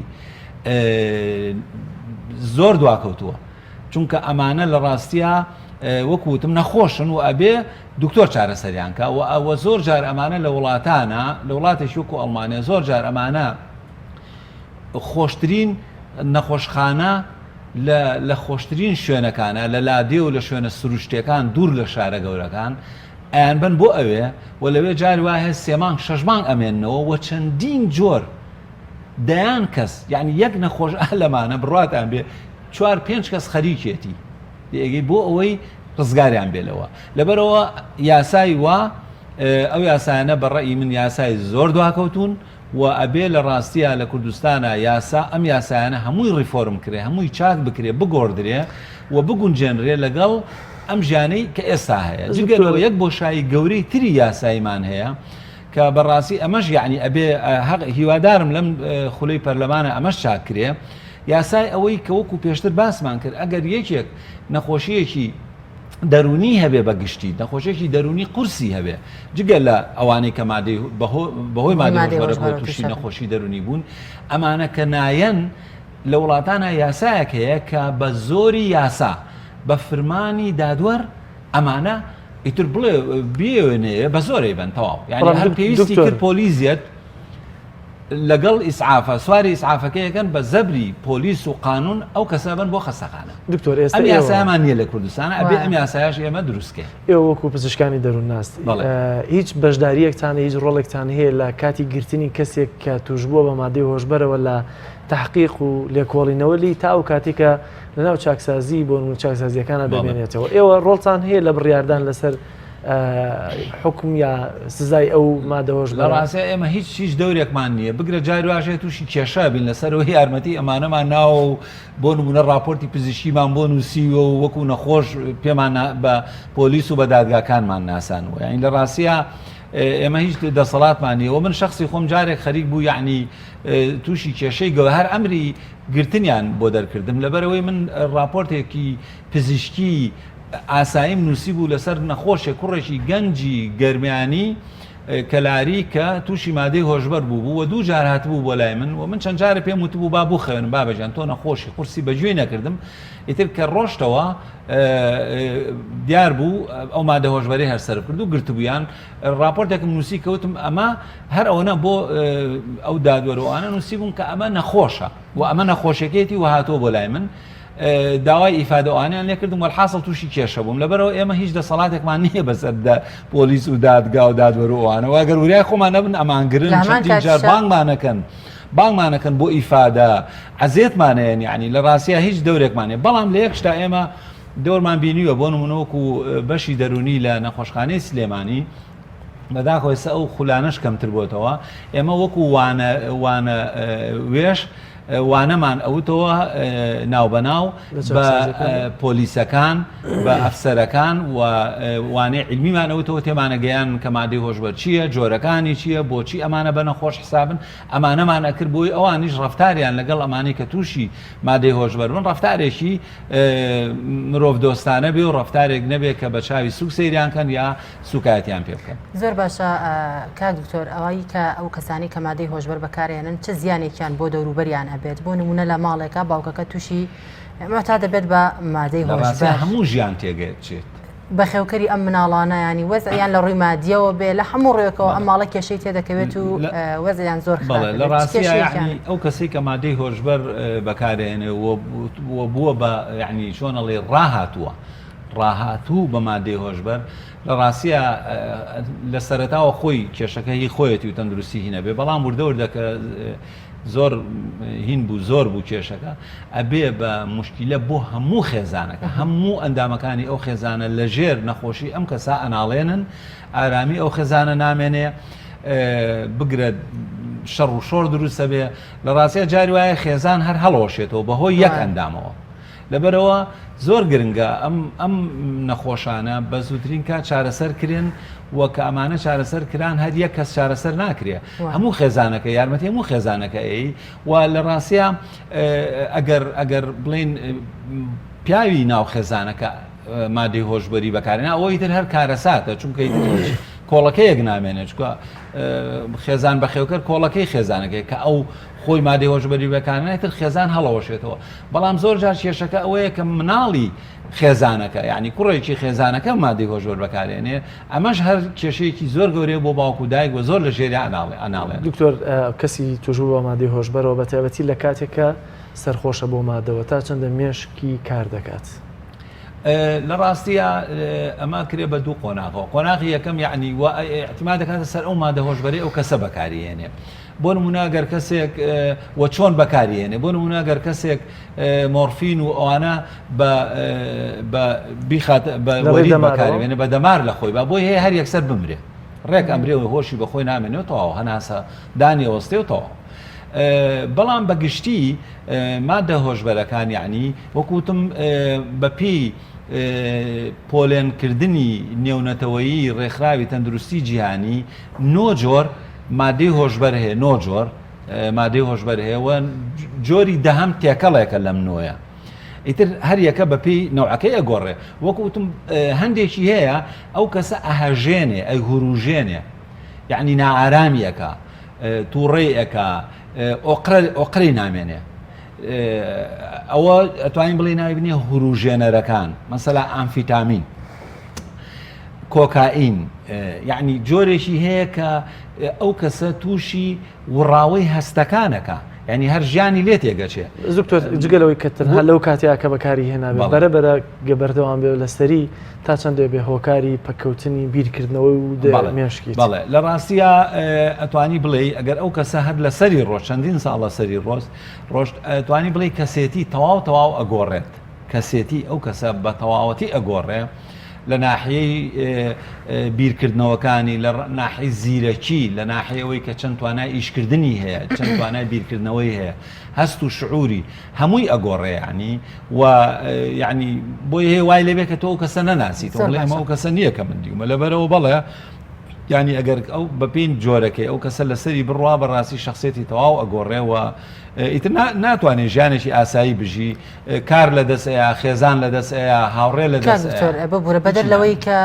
زۆر دواکەوتووە چونکە ئەمانە لە ڕاستیە وەکوتم نەخۆشن و ئەبێ دکتۆر چارەسەریان کە و ئەوە زۆر جار ئەمانە لە وڵاتانە لە وڵاتێکی وەکو ئەڵمانیا زۆر جار ئەمانە خۆشترین نەخۆشخانە لە خۆشترین شوێنەکانە لە لادێ و لە شوێنە سروشتەکان دوور لە شارە گەورەکان ئەیان بن بۆ ئەوێ و لەوێ جاری وایە 3 مانگ 6 مانگ ئەمێننەوە و چەندین جۆر دەیان کەس یعنی یەک نەخۆش لەمانە بڕاتان بێ 4-5 کەس خەریکێتی دێگەی بۆ ئەوەی ڕزگاریان بێلەوە لەبەرەوە یاسای وا ئەو یاسایانە بەڕێی من یاسای زۆر دواکەوتون و ئەبێ لە ڕاستیە لە کوردستانە یاسا ئەم یاسایانە هەمووی ڕیفۆرم کرێ هەمووی چاک بکرێ بگۆڕدرێ و بگونجێنرێ لەگەڵ ئەم ژیانەی کە ئێستا هەیە جگەرەوە یەک بۆشایی گەورەی تری یاسایمان هەیە کە بەڕاستی ئەمەش یعنی ئەبێ هیوادارم لەم خولەی پەرلەمانە ئەمەش چاکرێ یاسای ئەوەی کە وەکو پێشتر باسمان کرد ئەگەر یەکێک نەخۆشیەکی دەرونی هەبێ بەگشتی نەخۆشیێکی دەرونی قورسی هەبێ جگە لە ئەوانەی کە بەهۆی مادەی هۆشبەرە تووشی نەخۆشی دەرونی بوون ئەمانە کە نایەن لە وڵاتانە یاسایەک هەیە کە بە زۆری یاسا بە فرمانی دادوەر ئەمانە ئیتر بڵێ بێوێنێ بە زۆرەی بن تەواو یعنی هەر پێویستی کرد پۆلیزیەت لەگەڵ ئیسعافە سواری ئیسعافەکەیەکەن بە زەبری پۆلیس و قانون ئەو کەسە بن بۆ خەستەخانە دکتۆر ئێستا ئەم یاسامان نییە لە کوردستانە ئەبێ ئەم یاسایش ئێمە دروستکەین ئێوە وەکو پزیشکانی دەروون ناستی هیچ بەشداریەکتان هیچ ڕۆڵێکتان هەیە لە کاتی گرتنی کەسێک کە توشبووە بە مادەی هۆشبەرەوە لە تحقیق و لێکۆڵینەوەلی تا ئەو کاتێکە لەناو چاکسازی بۆ چاکسازیەکانە دەبێنێتەوە ئێوە ڕۆڵتان هەیە لە بڕیاردان لەسەر حکم یا سزای ئەو مادەهۆش لە ڕاستە ئێمە هیچ دەورێکمان نییە بگرە جاری واشێت تووشی کێشە بین لەسەرەوەی یارمەتی ئەمانەمان ناو بۆ نمونە راپۆرتی پزیشکیمان بۆ نووسیوە و وەکو نەخۆش پێمان بە پۆلیس و بە دادگاکانمان ناسانەوە یعنی لە ڕاستیە ئێمە هیچ دەسەڵاتمان نییە و من شخصی خۆم جارێک خەریک بوو یعنی تووشی کێشەی گەوە هەر ئەمری گرتنیان بۆ دەرکردم لەبەرەوەی من راپۆرتێکی پزیشکی ئاساییم نووسی بوو لەسەر نەخۆشێ کوڕێکی گەنجی گەرمیانی کەلاری کە تووشی مادەی هۆشبەر بوو و دوو جار هاتبوو بۆ لای من و من چەند جارە پێم وتبوو با بوو خوێنم بابەجان تۆ نەخۆشی قورسی بەگوێ نەکردم ئیتر کە ڕۆشتەوە دیار بوو ئەو مادە هۆشبەری هەرسەر کرد و گرتبوویان راپۆرتێکم نووسی کەوتم ئەمە هەر ئەوەنە بۆ ئەو دادوەرەوانە نووسی بوون کە ئەمە نەخۆشە و ئەمە نەخۆشەکەیەتی و هاتووە بۆ لای من داوای ئیفادەوانیان لێ کردم وەرحاصل تووشی کێشە بووم لەبەرەوە ئێمە هیچ دەسەڵاتێکمان نییە بەسەر پۆلیس و دادگا و دادوەرەوانە واگەر وریای خۆمان نەبن ئەمانگرن چەندین جار بانگمانەکەن بۆ ئیفادە عەزێتمانەیەن یعنی لە ڕاستیە هیچ دەورێکمانێ بەڵام لە یەک شتا ئێمە دەورمان بینیوە بۆ نمونەوەکو بەشی دەرونی لە نەخۆشخانەی سلێمانی بەداخۆیسە ئەو خولانەش کەمتر بۆتەوە ئێمە وەکو وانە وێش وانەمان ئەوتەوە ناوبەناو بە پۆلیسەکان بە ئەفسەرەکان و وانەی علمیمان ئەوتەوە تێمانەگەیان کە مادەی هۆشبەر چییە جۆرەکانی چییە بۆچی ئەمانە بە نەخۆش حسابن ئەمانەمان ئەکرد بۆی ئەوانیش ڕەفتاریان لەگەڵ ئەمانەی کە تووشی مادەی هۆشبەر بن ڕەفتارێکی مرۆڤ دۆستانە بێ و ڕەفتارێک نەبێت کە بە چاوی سوک سەیریان کەن یا سوکایەتیان پێ بکەن. زۆر باشە کاک دکتۆر ئەوەی کە ئەو کەسانی کە مادەی هۆشبەر بەکارێنن چه زیانێکیان بۆ دەوروبەریان هەبێت بۆ نمونە لە ماڵێکە باوکەکە تووشی تا دەبێت بە مادەی هۆشبەر هەموو ژیان تێگەچێت بە خێوکەری ئەم مناڵانە ینی وەزیان لە ڕووی مادیەوە بێ لە هەموو ڕێکەوە ئەم ماڵە کێشەی تێدەکەوێت و وەزیان زۆر لە ڕاستیانی ئەو کەسی کە مادەی هۆشبەر بەکارێنێ بووە بە یعنی چۆنەڵێ ڕاهاتوو بە مادەی هۆشبەر لە ڕاستیە لە سەرەتاوە خۆی کێشەکە هی خۆیەتی و تەندروستی هینە بێ بەڵام وردەوردەکە زۆر هین بوو زۆر بوو کێشەکە ئەبێ بە مشکلە بۆ هەموو خێزانەکە هەموو ئەندامەکانی ئەو خێزانە لە ژێر نەخۆشی ئەم کەسا ئەناڵێنن ئارامی ئەو خێزانە نامێنێ بگرێت شەڕ و شۆڕ دروستە بێ لە ڕاستیە جاری وایە خێزان هەر هەڵۆشێتەوە بەهۆی یەک ئەندامەوە لەبەرەوە زۆر گرنگە ئەم نەخۆشانە بە زووترین کات چارەسەر کرێن وەکە ئەمانە چارەسەر کران هەر یەک کەس چارەسەر ناکرێ هەموو خێزانەکە یارمەتی هەموو خێزانەکە ئەی و لە ڕاستیە ئەگەر بڵین پیاوی ناو خێزانەکە مادەی هۆشبەری بەکارێنە ئەوەی تر هەر کارەساتە چونکە کۆڵەکەیەک نامێنێت چکە خێزان بە خێوکەر کۆڵەکەی خێزانەکەی کە ئەو خۆی مادەی هۆشبەری بەکارێنێتتر خێزان هەڵەوەشێتەوە بەڵام زۆر جار کێشەکە ئەوەیە کە مناڵی خێزانەکە یعنی کوڕێکی خێزانەکە مادەی هۆشبەر بەکارێنێ ئەمەش هەر کێشەیەکی زۆر گەورەیە بۆ باوکو و دایک و زۆر لە ژێری ئەناڵێن. دکتۆر کەسی توژوو بە مادەی هۆشبەرەوە بە تایبەتی لە کاتێکە سەرخۆشە بۆ مادەوە تا چەندە مێشکی کار دەکات. لە ڕاستیە ئەمە کرێ بە دوو قۆناغەوە قۆناغی یەکەم یعنی احتیمال دەکاتە سەر ئەو مادە هۆشبەری ئەو کەسە بەکارهێنێ بۆ نمونە گەر کەسێک وە چۆن بەکارهێنێ بۆ نمونە گەر کەسێک مۆرفین و ئەوانە بەوەری بەکارهێنێ بە دەمار لە خۆی بۆی هەیە هەر یەکسەر بمرێ ڕێک ئەمرێەوە هۆشی بەخۆی نامێنێتەوە هەناسە دانی وەستێتەوە بەڵام بەگشتی مادە هۆشبەرەکان یعنی وەکوتم بەپی پۆلێنکردنی نێونەتەوەیی ڕێکخراوی تەندروستی جیهانی 9 جۆر مادەی هۆشبەر هەیە 9 جۆر مادەی هۆشبەر هەیەوە جۆری دەهەم تێکەڵێکە لەم نۆیە ئیتر هەر یەکە بەپی نەوعەکەی ئەگۆڕێ وەکوتم هەندێکی هەیە ئەو کەسە ئەهەژێنێ ئەی هوروژێنێ یعنی نائارامیەکە تووڕێیەکە ئۆقرەی نامێنێ ئەوە ئەتوانین بڵێ ناوی بنێ هوروژێنەرەکان مەسەلا ئامفیتامین کۆکائین یعنی جۆرێکی هەیە کە ئەو کەسە تووشی وڕاوی هەستەکانەکە ینی هەر ژیانی لێ تێگەچێ زۆر جگەلەوەی کە تەنها لەو کاتیاکە بەکاری هێنابێت بەرەبەرە گەبەردەوام بێ لەسەری تا چەندێ بێ هۆکاری پەککەوتنی بیرکردنەوەی و مێشکی بەڵێ لە ڕاستیە ئەتوانی بڵێ ئەگەر ئەو کەسە هەر لە سەری ڕۆژ چەندین ساڵە سەری ڕۆژ ئەتوانی بڵێ کەسێتی تەواو ئەگۆڕێت کەسێتی ئەو کەسە بە تەواوەتی ئەگۆڕێ لە ناحیەی بیرکردنەوەکانی لە ناحی زیرەکی لە ناحیەوەی کە چەند توانای ئیشکردنی هەیە چەند توانای بیرکردنەوەی هەیە هەست و شعوری هەمووی ئەگۆڕێ ینی و یعنی بۆی هەیە وای لەبێت کە تۆ ئەو کەسە نەناسییت ئەمە ئەو کەسە نییە کە من دیومە لەبەرەوە بەڵێ ینی ئەگەر ئەو بەپین جۆرەکەی ئەو کەسە لەسەری بڕوا بەڕاستی شخصێتی تەواو ئەگۆڕێەوە ئیتر ناتوانێت ژیانێکی ئاسایی بژی کار لە دەستەیە خێزان لە دەستەیە هاوڕێ لە دەست ببوورە بەدەر لەوەی کە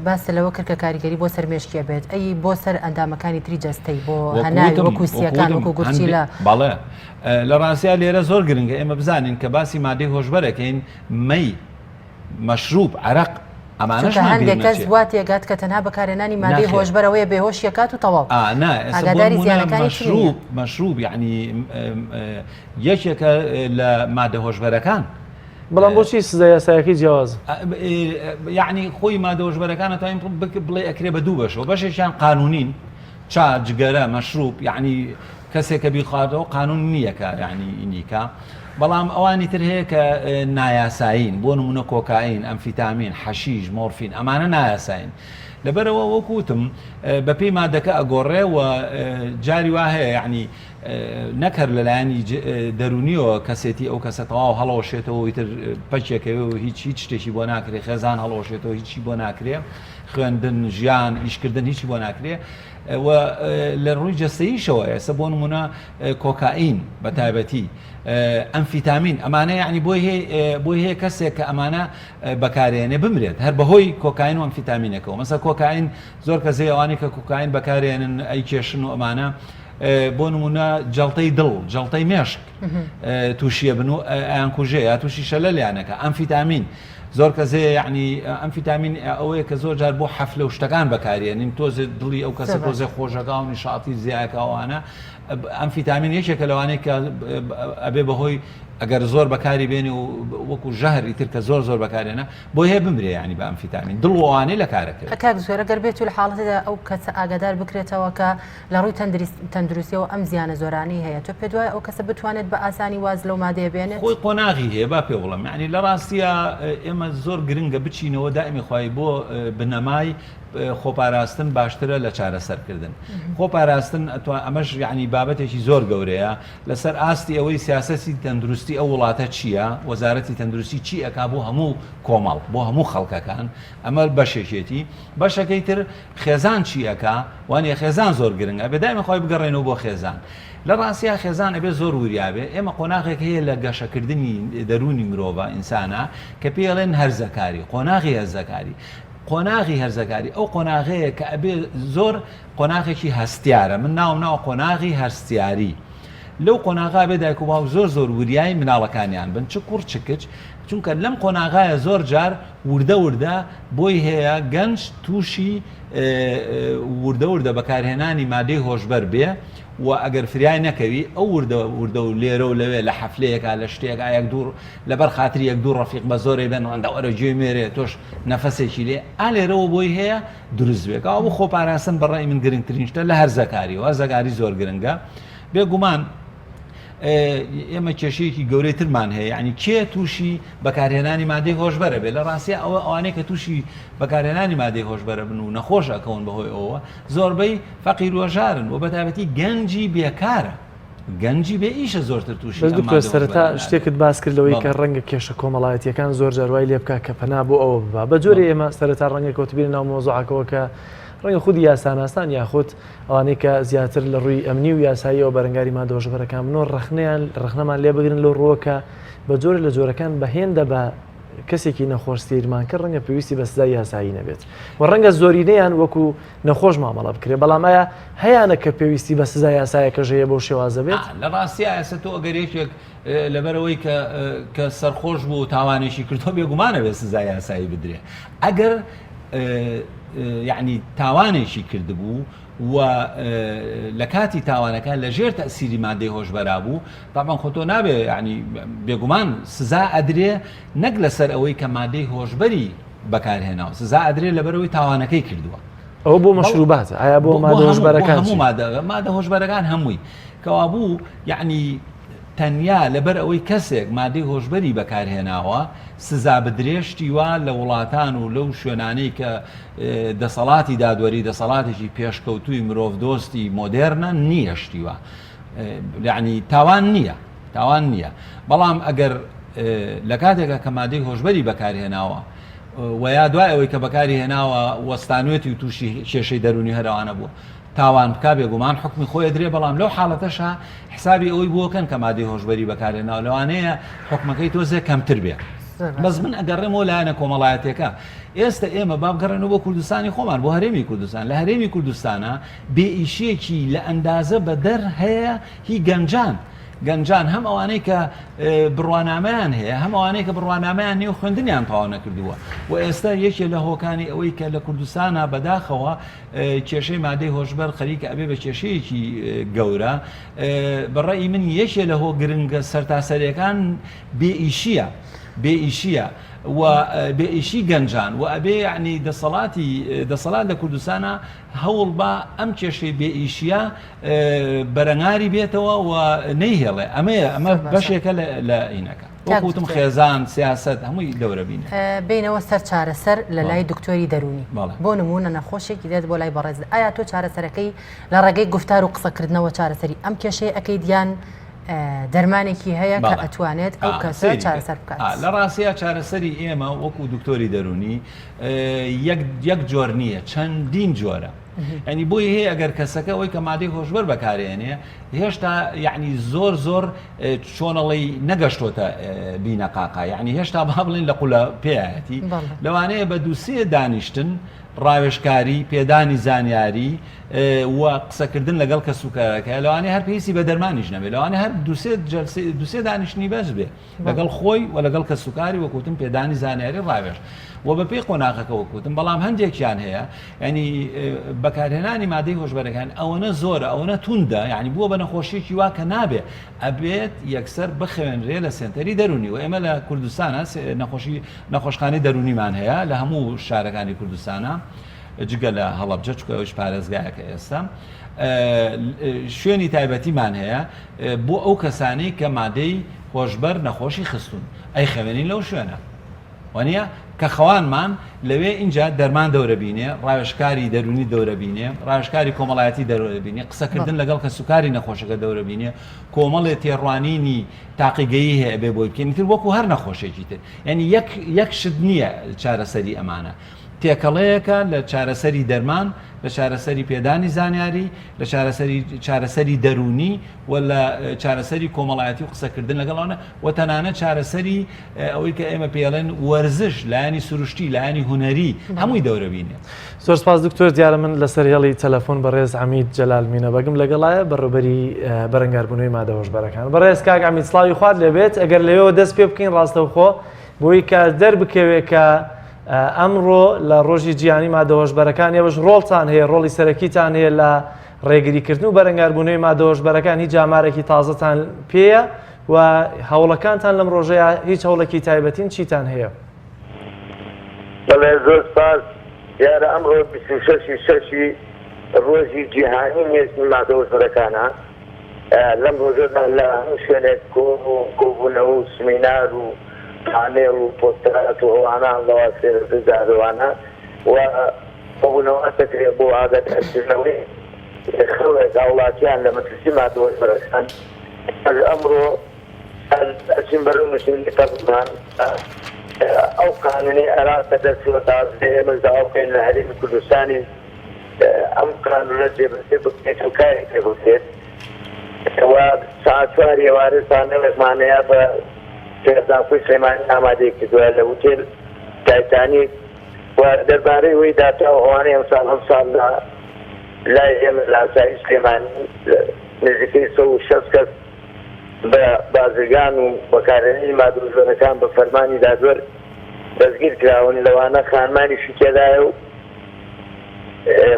باس لەوە کرد کە کاریگەری بۆ سەر مێشکێ بێت ئەی بۆ سەر ئەندامەکانی تری جەستەی بۆ هەناوی وەکو سیەکان وەکو گورچی لە بەڵێ لە ڕاستیا لێرە زۆر گرنگە ئێمە بزانین کە باسی مادەی هۆشبەرەکەین مەی مەشروب عەرەق ئەمانەش هەندێک کەس وا تێگات کە تەنها بەکارهێنانی مادەی هۆشبەرەوەیە بێهۆشیەکات و تەواو ئاگاداری زیانەکانی مەشروب یعنی یەکێکە لە مادە هۆشبەرەکان بەڵام بۆچی سزای یاسایەکەی جیاواز یعنی خۆی مادە هۆشبەرەکانە تا بڵێ ئەکرێ بە دوو بەشەوە بەشێکیان قانونین چا جگەرە مەشروب یعنی کەسێکە بیخواتەوە قانون نییەکە یعنی ئینیکە بەڵام ئەوانی تر هەیە کە نایاساین بۆ نمونە کۆکاین ئەمفیتامین حەشیش مۆرفین ئەمانە نایاساین لەبەرەوە وەکوتم بەپێی مادەکە ئەگۆڕێ و جاری وا هەیە یعنی نەکەر لەلایەنی دەرونیەوە کەسێتی ئەو کەسە تەواو هەڵەوەشێتەوە ئیتر پەچێکەوە و هیچ شتێکی بۆ ناکرێ خێزان هەڵەوەشێتەوە هیچی بۆ ناکرێ خوێندن ژیان ئیشکردن هیچی بۆ ناکرێ و لە ڕووی جەستەییشەوە ئێستا بۆ نمونە کۆکائین بە تایبەتی ئەمفیتامین ئەمانە یعنی بۆی هەیە کەسێک کە ئەمانە بەکارێنێ بمرێت هەر بەهۆی کۆکاین و ئەمفیتامینەکەەوە مەسە کۆکاین زۆر کەسێ ئەوانی کە کۆکاین بەکارێنن ئەی کێشن و ئەمانە بۆ نمونە جەڵتەی دڵ جەڵتەی مێشک تووشیە بن و ئەیانکوژێ یا تووشی شەلە لیانەکە ئەمفیتامین زۆر کەسێ یعنی ئەمفیتامین ئەوەیە کە زۆر جار بۆ حەفلە و شتەکان بەکارێنین تۆزێ دڵی ئەو کەسە تۆزێ خۆشەکە و نیشاتی زیایەکەوانە ئەمفیتامین یەکێکە لەوانەیە کە ئەبێ بەهۆی ئەگەر زۆر بەکاری بێنی و وەکو ژەهر ئیتر کە زۆر بەکارێنە بۆ هەیە بمرێ ینی بە ئەمفیتامین دڵوانەی لە کارەکە کاک زۆرە گەر بێت و لە حاڵەتەدا ئەو کەسە ئاگادار بکرێتەوە کە لە ڕووی تەندروستیەوە ئەم زیانە زۆرانی هەیە تۆ پێ دوای ئەو کەسە بتوانێت بە ئاسانی واز لەو مادەیە بێنێت خۆی قۆناغی هەیە با پێ بڵم یعنی لە ڕاستیە ئێمە زۆر گرنگە بچینەوە دائمی خۆی بۆ بنەمای خۆپاراستن باشترە لە چارەسەرکردن خۆپاراستن ئەمەش یعنی بابەتێکی زۆر گەورەیە لەسەر ئاستی ئەوەی سیاسەتی تەندروستی ئەو وڵاتە چییە وەزارەتی تەندروستی چی ئەکا بۆ هەموو کۆمەڵ بۆ هەموو خەڵکەکان ئەمە بەشێکێتی بەشەکەی تر خێزان چیەکە وانە خێزان زۆر گرنگە بەدایمە خۆی بگەڕێنەوە بۆ خێزان لە ڕاستیا خێزان ئەبێ زۆر وریابێ ئێمە قۆناغێک هەیە لە گەشەکردنی دەرونی مرۆڤ ئینسانە کە پێڵێن هەرزەکاری قۆناغی هەرزەکاری قۆناغی هەرزەکاری ئەو قۆناغەیە کە ئەبێ زۆر قۆناغێکی هەستیارە من ناو قۆناغی هەرستیاری لەو قۆناغا بێ دایک و باوک زۆر وریای مناڵەکانیان بن چ کوڕ چ کچ چونکە لەم قۆناغایە زۆر جار وردە بۆی هەیە گەنج تووشی وردە بەکارهێنانی مادەی هۆشبەر بێ و ئەگەر فریای نەکەوی ئەو وردە و لێرە و لەوێ لە حەفلەیەکە لە شتێکە یەک دوور لەبەر خاتری یەک دوو ڕەفیق بە زۆرێ بێن ئەنداوەرە گوێ مێرێ تۆش نەفەسێکی لێ لێرەوە بۆی هەیە دروست بێت ئەو خۆپاراستن بەڕای من گرنگترین شتە لە هەرزەکاری و هەرزەکاری زۆر گرنگە بێگومان ئێمە کێشەیەکی گەورەی ترمان هەیە ینی کێ تووشی بەکارهێنانی مادەی هۆشبەرە بێت لە ڕاستی ئەوانەیە کە تووشی بەکارهێنانی مادەی هۆشبەرە بن و نەخۆش ئەکەون بەهۆی ئەوە زۆربەی فەقیر وەژارن و بەتابەتی گەنجی بێکارە گەنجی بێ ئیشە زۆرتر تووشی سەرەتا شتێکت باس کردەوەی کە ڕەنگە کێشە کۆمەڵایەتیەکان زۆر جاروای لێ بکە کە پەنا بۆ ئەوە ببا بە جۆرە ئێمە سەرەتا ڕەنگە کەوتبیێن ناو مۆزوعەکەەوە کە ڕەنگە خودی یاساناستان یاخود ئەوانەی کە زیاتر لە ڕووی ئەمنی و یاساییەوە بەرەنگاری مادە هۆشبەرەکان بنەوە ڕەخنەمان لێ بگرن لەو ڕۆکە بە جۆرە لە جۆرەکان بەهێندە بە کەسێکی نەخۆش سیرمان کرد ڕەنگە پێویستی بە سزای یاسایی نەبێت و ڕەنگە زۆرینەیان وەکو نەخۆش مامەڵە بکرێت بەڵام ئایا هەیەە کە پێویستی بە سزای یاسایەکەش هەیە بۆ شێوازە بێت لە ڕاستی ئاسە تۆ ئەگەرێکێک لەبەرەوەی کە سەرخۆش بوو تاوانێکی کردۆ بێگومانە بێت سزای یاسایی بدرێ ئەگەر یعنی تاوانێکی کردبوو و لە کاتی تاوانەکان لە ژێر تەسیری مادەی هۆشبەرا بوو تاپان خۆتۆ نابێ ینی بێگومان سزا ئەدرێ نەک لەسەر ئەوەی کە مادەی هۆشبەری بەکارهێناوە سزا ئەدرێ لەبەرەوەی تاوانەکەی کردووە ئەو بۆ مەشروباتە ئایا بۆ مادە هۆشبەرەکان مادە هۆشبەرەکان هەمووی کەوا بوو یعنی تەنیا لەبەر ئەوەی کەسێک مادەی هۆشبەری بەکارهێناوە سزا بدرێشتی وە لە وڵاتان و لەو شوێنانەی کە دەسەڵاتی دادوەری دەسەڵاتێکی پێشکەوتووی مرۆڤ دۆستی مۆدێرنە نییەشتی وە یعنی تاوان نییە بەڵام ئەگەر لە کاتێکە کە مادەی هۆشبەری بەکارهێناوە ویا دوای ئەوەی کە بەکاری هێناوە وەستانوێتی و تووشی کێشەی دەرونی هەرەوانە بووە تاوان بک بێگومان حکمی خۆی درێ بەڵام لەو حاڵەتەشە حسابی ئەوەی بووەکەن کە مادەی هۆشبەری بەکارێناوە لەوانەیە حکمەکەی تۆزێ کەمتر بێ بەس من ئەگەڕێمەوە لایەنە کۆمەڵایەتێکە ئێستا ئێمە بابگەڕێنەوە بۆ کوردستانی خۆمان بۆ هەرێمی کوردستان لە هەرێمی کوردستانە بێئیشیەکی لە ئەندازە بە دەر هەیە هی گەنجان هەم ئەوانەی کە بڕوانامەیان هەیە هەم ئەوانەی کە بڕوانامەیان نیە و خوێندنیان تەواو نەکردووە و ئێستا یەکێ لە هۆکانی ئەوەی کە لە کوردستانە بەداخەوە کێشەی مادەی هۆشبەر خەریکە ئەبێ بە کێشەیەکی گەورە بەڕێی من یەکێ لە هۆ گرنگە سەرتاسەریەکان بێئیشیە و بێئیشی گەنجان و ئەبێ یعنی دەسەڵات لە کوردستانە هەوڵ بە ئەم کێشەی بێئیشیە بەرەنگاری بێتەوە و نەیهێڵێ ئەمە بەشێکە لە ئینەکە وەکوتم خێزان سیاست هەمووی دەورە بینە بینەوە سەر چارەسەر لە لای دکتۆری دەرونی بۆ نمونە نەخۆشێکی دێت بۆ لای بەڕێز ئایا تۆ چارەسەرەکەی لە ڕێگەی گفتار و قسەکردنەوە چارەسەری ئەم کێشەی ئەەکەی دیان دەرمانێکی هەیە کە ئەتوانێت ئەو کەسە چارەسەر بکات لە ڕاستیە چارەسەری ئێمە وەکو دکتۆری دەرونی یەک جۆر نییە چەندین جۆرە ینی بۆی هەیە ئەگەر کەسەکە ئەوەی کە مادەی هۆشبەر بەکارێنێ هێشتا یعنی زۆر چۆنەڵی نەگەشتۆتە بینەقاقا یعنی هێشتا با بڵێن لە قولە پێایەتی لەوانەیە بە دووسێ دانیشتن ڕاوێژکاری پێدانی زانیاری و قسەکردن لەگەڵ کە سوکارەکە لەوانێ هەر پێویستی بە دەرمانیش نەبێت لەوانێ هەر دووسێ دانیشتنی بەس بێ لەگەڵ خۆی و لەگەڵ کە سوکاری وەکوتم پێدانی زانیاری ڕاوێژ و بە پێی قۆناغەکە وەکوتم بەڵام هەندێکیان هەیە ینی بەکارهێنانی مادەی هۆشبەرەکان ئەوەنە زۆرە ئەوەنە توندە یعنی بووە بە نەخۆشیێکی وا کە نابێ ئەبێت یەکسەر بخوێنرێ لە سنتەری دەرونی و ئێمە لە کوردستانە نەخۆشخانەی دەرونیمان هەیە لە هەموو شارەکانی کوردستانە جگە لە هەڵەبجە چکە ئەوش پارێزگایەکە ئێستا شوێنی تایبەتیمان هەیە بۆ ئەو کەسانی کە مادەی هۆشبەر نەخۆشی خستون ئەی خەوێنین لەو شوێنە وانە کە خەوانمان لەوێ اینجا دەرمان دەورەبینێ ڕاوێژکاری دەرونی دەورەبینێ ڕاوێژکاری کۆمەڵایەتی دەورەبینێ قسەکردن لەگەڵ کە سوکاری نەخۆشەکە دەورەبینێ کۆمەڵێ تێڕوانینی تاقیگەیی هەیە بێ بۆی بکەنیتر وەکو هەر نەخۆشێکی تر یعنی یەک شت نییە چارەسەری ئەمانە تێکەڵەیەکە لە چارەسەری دەرمان لە چارەسەری پێدانی زانیاری لە چارەسەری دەرونی و لە چارەسەری کۆمەڵایەتی و قسەکردن لەگەڵانە و تەنانەت چارەسەری ئەوەی کە ئێمە پێڵێن وەرزش لایانی سروشتی لایانی هوەری هەمووی دەورەبینێ زۆر سپاس دکتۆر دیارە من لەسەر هێڵی تەلەفۆن بەڕێز عەمید جەلال مینە بەگم لەگەڵایە بەڕێوەبەری بەرەنگاربوونەوەی مادە هۆشبەرەکان بەڕێز کاک عەمید سڵاوی خوارد لێبێت ئەگەر لەوێەوە دەست پێ بکەین ڕاستەوخۆ بۆی کە دەربکەوێت کە ئەمڕۆ لە ڕۆژی جیهانی مادە هۆشبەرەکان ێوەش ڕۆڵتان هەیە ڕۆڵی سەرەکیتان هەیە لە ڕێگریکردن و بەرەنگاربوونەوەی مادە هۆشبەرەکان هیچ جامارێکی تازەتان پێیە و هەوڵەکانتان لەم ڕۆژەیە هیچ هەوڵێکی تایبەتین چیتان هەیە؟ بەڵێ زۆر سپاس دیارە ئەمڕۆ 26 ڕۆژی جیهانی مێژووی مادە هۆشبەرەکانە لەم ڕۆژەدا لە هەموو شوێنێک کۆبوونەوە و سمینار و پانێڵ و پۆستەرات و ئەوانە لەوا سێرەدارەوانە و کۆبوونەوە دەکرێت بۆ ئاگادارکردنەوەی خەڵک وڵاتیان لە مەترسی مادە هۆشبەرەکان ئەمڕۆ ئەچین بەرەو نووسینی پەرلەمان ئەو قانونی عێراق دەستوە تازە ئێمە داوا بکەین لە هەرێمی کوردستانی ئەم قانونە جێبەجێ بکرێت و کارێک لێ بکرێت و ساعت 4 ئێوارەتانەوەکمانەیە بە پێداخۆی سلێمانی ئامادەی کردووە لە وتێل تایتانیک و دەربارەی وەی داتا و ئەوانەی ئەم ساڵدا لای ئێمە لە ئاسایی سلێمانی نزیکەی 160 کەس بە بازرگان و بەکارهێنانی مادە هۆشبەرەکان بە فەرمانی دادوەر دەستگیر کراون لەوانە خانمانیشی تێدایە و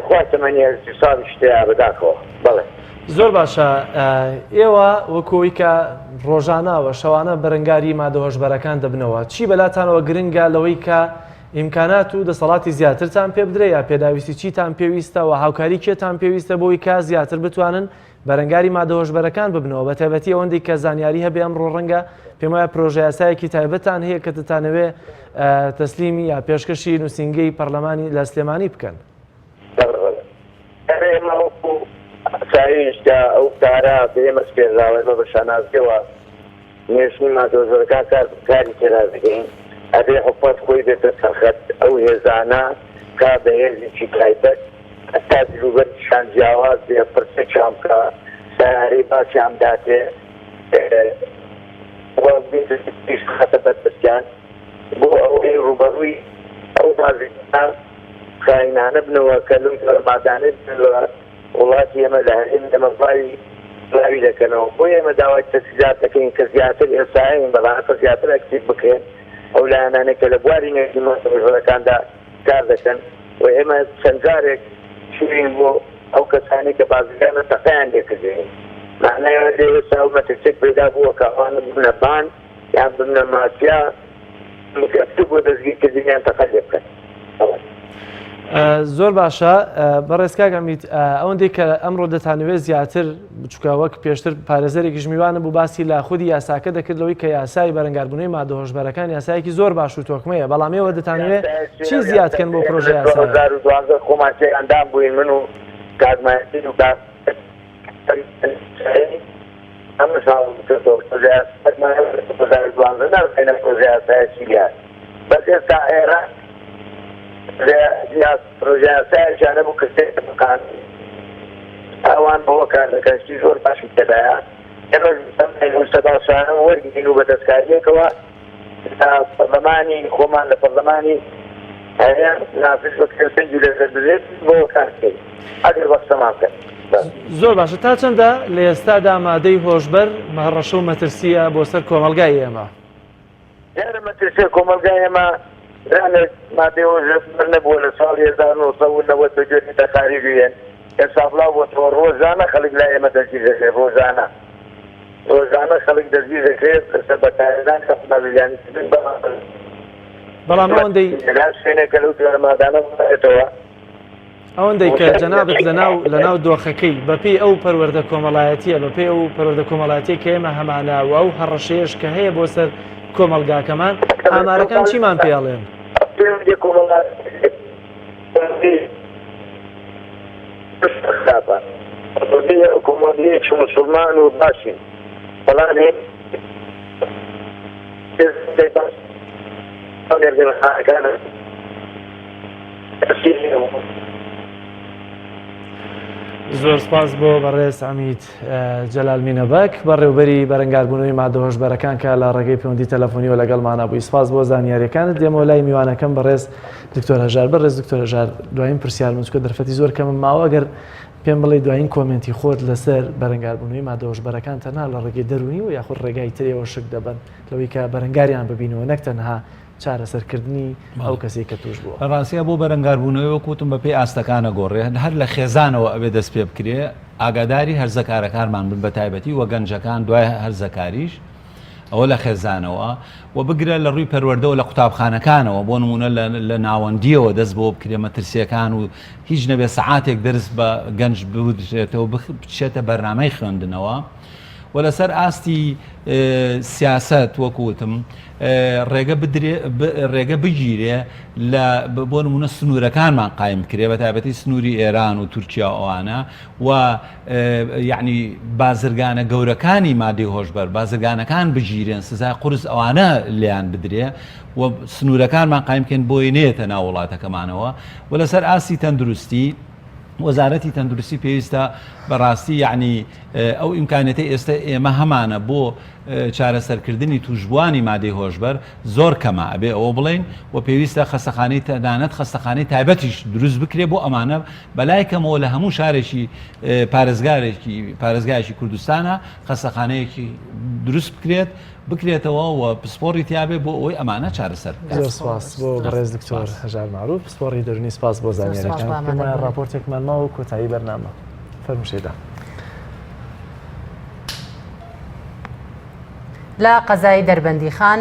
خوا تەمەنی ساڵی شتەیە بەداخەوە بەڵێ زۆر باشە ئێوە وەکۆی کە ڕۆژانەوە شەوانە بەرەنگاری مادە هۆشبەرەکان دەبنەوە چی بەلاتانەوە گرنگە لەوەی کە ئیمکانات و دەسەڵاتی زیاترتان پێ بدرێ یا پێداویستی چیتان پێویستە و هاوکاری کێتان پێویستە بۆی کە زیاتر بتوانن بەرەنگاری مادە هۆشبەرەکان ببنەوە بە تایبەتی ئەوەندەی کە زانیاری هەبێ ئەمڕۆ ڕەنگە پێم وایە پرۆژە یاسایەکی تایبەتان هەیە کە دەتانەوێ تەسلیمی یا پێشکەشی نووسینگەی پەرلەمانی لە سلێمانی بکەن. سایشدا ئەو کارە بێمە پێراوە بە شانازگەوە نوێژنی مادە هۆشبەرەکان کاری تێدا دەکەین ئەبێ حکومەت خۆی بێتە سەرخەت ئەو هێزانە کا بە هێزێکی تایبەت هەتا دروبەرشان جیاواز بێ پرسە چامکە سیارەی باسییان داتێ خەتە بەرپرسیان بۆ ئەوەی ڕوبەڕووی ئەو بازرگانە خاینانە بنەوە کە لەم فەرمادانە بنەوە وڵاتی ئێمە لە هەرێمی دەمەڤایی لاوی دەکەنەوە بۆ ئێمە داوای تەسیزات دەکەین کە زیاتر ئێستاین بەڵاتە زیاتر ئەکتیڤ بکەین ئەو لایەنانە کە لە بواری نێژمەڕەکاندا کار دەکەن و ئێمە چەند جارێک شوین بۆ ئەو کەسانی کە بازرگانە تەقەیان لێکردین معنای ئێستا ئەو مەترسێک پەیدا بووە کە ئەوانە ببنە بان یان ببنە مافیا مکەفتوو بۆ دەستگیرکردنیان تەقە لێ بکەن. زۆر باشە بەڕێزکاک ئەمیت ئەوەندەی کە ئەمڕۆ دەتانوێت زیاتر بچووکە وەک پێشتر پارێزەرێکی ژمیوانە بوو باسی لا خودی یاساکە دەکردەوەی کە یاسای بەرەنگاربوونەوەی مادە هۆشبەرەکان یاسایەکی زۆر باش و تۆکمەیە بەڵام ئێوە دەتانوێت چی زیادکەن بۆ پرۆژە یاسا 2012 خۆمانچێ ئەندام بووین من و کارمایەتی و ئەمە ساڵ پرۆژە یاسایەکی بەس ئێستا ئێرە پرۆژە یاسایەکیانە بوو کە سێکەکان ئەوان بەوە کار دەکەنشتی زۆر باشی تێدایە ئێمە سەداشانە وەرگین و بە دەستکاریەکەوە پەرلەمانی خۆمان لە پەرلەمانی هەیە نافش بە سنجی لەسەر بزێت بۆ کارکەین ئەگەر بەخسەمان بکەن. زۆر باشە تا چەندە لە ئێستادا مادەی هۆشبەر مەڕەشە و مەترسیە بۆ سەر کۆمەلگای ئێمە؟ یارە مەترسیە کۆمەلگای ئێمە مادەی هۆشبەر نەبووە لە ساڵ 1990 بەجێتی دەخاری بوێن ئێستا بڵاو بۆ ڕۆژانە خەڵک لای ئێمە دەستگیر دەکرێت ڕۆژانە خەڵک دەستگیر دەکرێت لەسەر بەکارهێنان خەفناویلانی بەڵام ئەوەندەی شوێنێکە لەو مادانە بێتەوە ئەوەندەی کە جەنابەت لەناو دۆخەکەی بەپێی ئەو پەروەردە کۆمەڵایەتیە بەپێی ئەو پەروەردە کۆمەڵایەتی کە ئێمە هەمانە و ئەو هەڕەشەیەش کە هەیە بۆ سەر کۆمەلگاکەمان ئامارەکان چیمان پێڵێن؟ کۆمەڵگەیەکی موسڵمان و باشین بەڵام زۆر سپاس بۆ بەڕێز ئەمیت جەلال مینەبەک بەڕێوبەری بەرەنگاربوونەوەی مادە هۆشبەرەکان کە لە ڕێگەی پەیوەندی تەلەفۆنیەوە لەگەڵمانە بووی. سپاس بۆ زانیاریەکانت. دێمەوە لای میوانەکەم بەڕێز دکتۆر هەژار. بەڕێز دکتۆر هەژار دوایین پرسیارم چکە دەرفەتی زۆر کەمم ماوە ئەگەر پێم بڵێ دوایین کۆمنتی خۆت لەسەر بەرەنگاربوونەوەی مادە هۆشبەرەکان تەنها لە ڕێگەی دەرونی و یاخود ڕێگای ترەوە شک دەبن لەوەی کە بەرەنگاریان ببینەوە نەک تەنها چارەسەرکردنی ئەو کەسێک کە توش بووە. ڕاستیە بۆ بەرەنگاربوونەوە کوتم بە پێی ئاستەکانە گۆڕێ هەر لە خێزانەوە ئەبێ دەست پێ بکرێ ئاگاداری هەرزەکارەکانمان بن بە تایبەتی وە گەنجەکان دوای هەرزەکاریش ئەوە لە خێزانەوە و بگرە لە ڕووی پەروەردەوە لە قوتابخانەکانەوە بۆ نمونە لە ناوەندیەوە دەست بۆ بکرێ مەترسیەکان و هیچ نەبێ سەعاتێک دەرس بە گەنج بودرێتەوە بچێتە بەرنامەی خوێندنەوە و لەسەر ئاستی سیاست وەکوتم ڕێگە بگیرێ بۆ نمونە سنوورەکانمان قایم کرێ بە تایبەتی سنووری ئێران و تورکیا ئەوانە و یعنی بازرگانە گەورەکانی مادەی هۆشبەر بازرگانەکان بگیرێن سزای قورس ئەوانە لیان بدرێ و سنوورەکانمان قایمکەن بۆی نێتە ناو وڵاتەکەمانەوە و لەسەر ئاستی تەندروستی وەزارەتی تەندروستی پێویستە بەڕاستی یعنی ئەو ئیمکانەتی ئێستا ئێمە هەمانە بۆ چارەسەرکردنی توشبوانی مادەی هۆشبەر زۆر کەمە ئەبێ ئەوە بڵین و پێویستە خەستەخانەی تەنانەت خەستەخانەی تایبەتیش دروست بکرێ بۆ ئەمانە بەلای کەمەوە لە هەموو شارێکی پارێزگایەکی کوردستانە خەستەخانەیەکی دروست بکرێتەوە و پسپۆڕی تیاابێ بۆ ئەوەی ئەمانە چارەسەر. زۆر سپاس بۆ بەڕێز دکتۆر هەژار معروف پسپۆڕی دەرونی سپاس بۆ زانیاریەکان پێمان راپۆرتێکمانماوە و کۆتایی بەرنامە فەرموشێدا. لە قەزای دەربەندیخان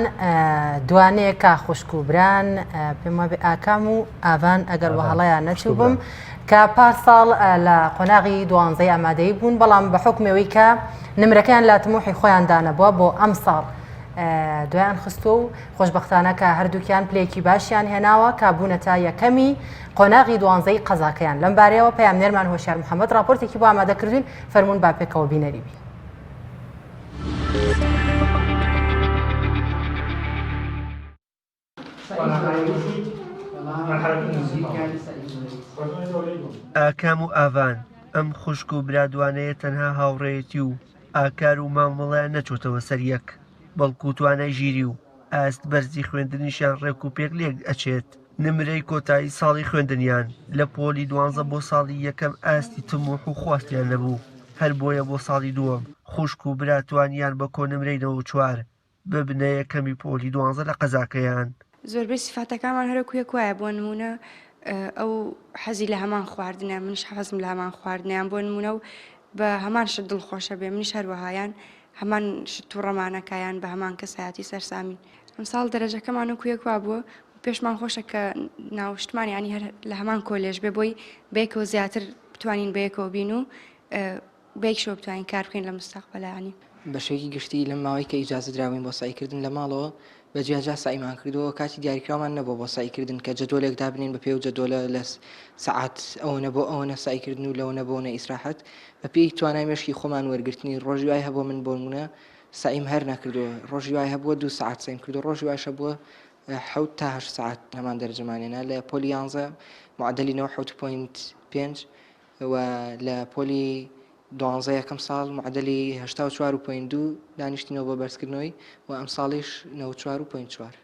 دوانەیە کا خوشکوبران پێم وابێ ئاکام و ئاوان ئەگەر وهەڵەیان نەچوو بم کە پارساڵ لە قۆناغی 12 ئامادەی بوون بەڵام بە حکمەوەی کە نمرەکان لە تموحی خۆیان دانەبووە بۆ ئەم ساڵ دویان خستووە و خۆشببختانە کە هەردووکیان پلێکی باشیان هێناوە کابوونەتە یەکەمی قۆناغی 12 قەزاکەیان لەم بارەیەوە پەیامنێرمان هۆشیار محەممەد راپۆرتێکی بۆ ئامادەکردوین فەرمونون با پێکەوە بینەریبی. ئاکام و ئاوان ئەم خوشک و برادوانەیە تەنها هاوڕێیەتی و ئاکار و مامەڵە نەچۆتەوە سەر یەک بەڵکو توانای ژیری و ئاست بەرزی خوێندنیشان ڕێک و پێک لێک ئەچێت نمرەی کۆتایی ساڵی خوێندنیان لە پۆلی 12 بۆ ساڵی یەکەم ئاستی تموح و خواستیان نەبوو هەر بۆیە بۆ ساڵی دووەم خوشک و براتوانیان بە کۆنمرەی 94 ببنە یەکەمی پۆلی 12 لە قەزاکەیان زۆربەی سیفاتەکانمان هەرە کوێک وایە بۆ نمونە ئەو حەزی لە هەمان خواردنە منش حەزم لە هەمان خواردنیان بۆ نمونە و بە هەمان شت دڵخۆشە بێ منیش هەروەهایان هەمان شت و ڕەمانەکەیان بە هەمان کەسایەتی سەرسامین ئەمساڵ دەرەجەکەمان و کوێک وا بووە پێشمان خۆشە کە ناوشتمانیانی هەر لە هەمان کۆلێژ بێ بۆی بەیەکەوە زیاتر بتوانین بەیەکەوە بین و بەیەکشەوە بتوانین کار بکەین لە مستەقبەلانی بەشێکی گشتی لەم ماوەی کە ئیجازە دراوین بۆ سایکردن لە ماڵەوە بە جیاجا سایمان کردەوە کاتی دیاریکرامان نەبوو بۆ سایکردن کە جەدۆلێک دابنین بە پێ و جەدۆلە لە سەعات ئەوەنە بۆ ئەوەنە سایکردن و لەوەنە بۆنە ئیسراحەت بە پێی توانای مێشکی خۆمان وەرگرتنی ڕۆژی وای هەبووە من بۆ نمونە سایم هەر نەکردووە ڕۆژی وای هەبووە 2 ساعت سایم کردو ڕۆژی واشە بووە 7 تا 8 ساعت هەمان دەرەجەمانێنە لە پۆلی 11 معدەلی 9.5 و لە پۆلی 12 یەکەم ساڵ معدەلی 84.2 دانیشتینەوە بۆ بەرزکردنەوەی و ئەم ساڵیش 94.4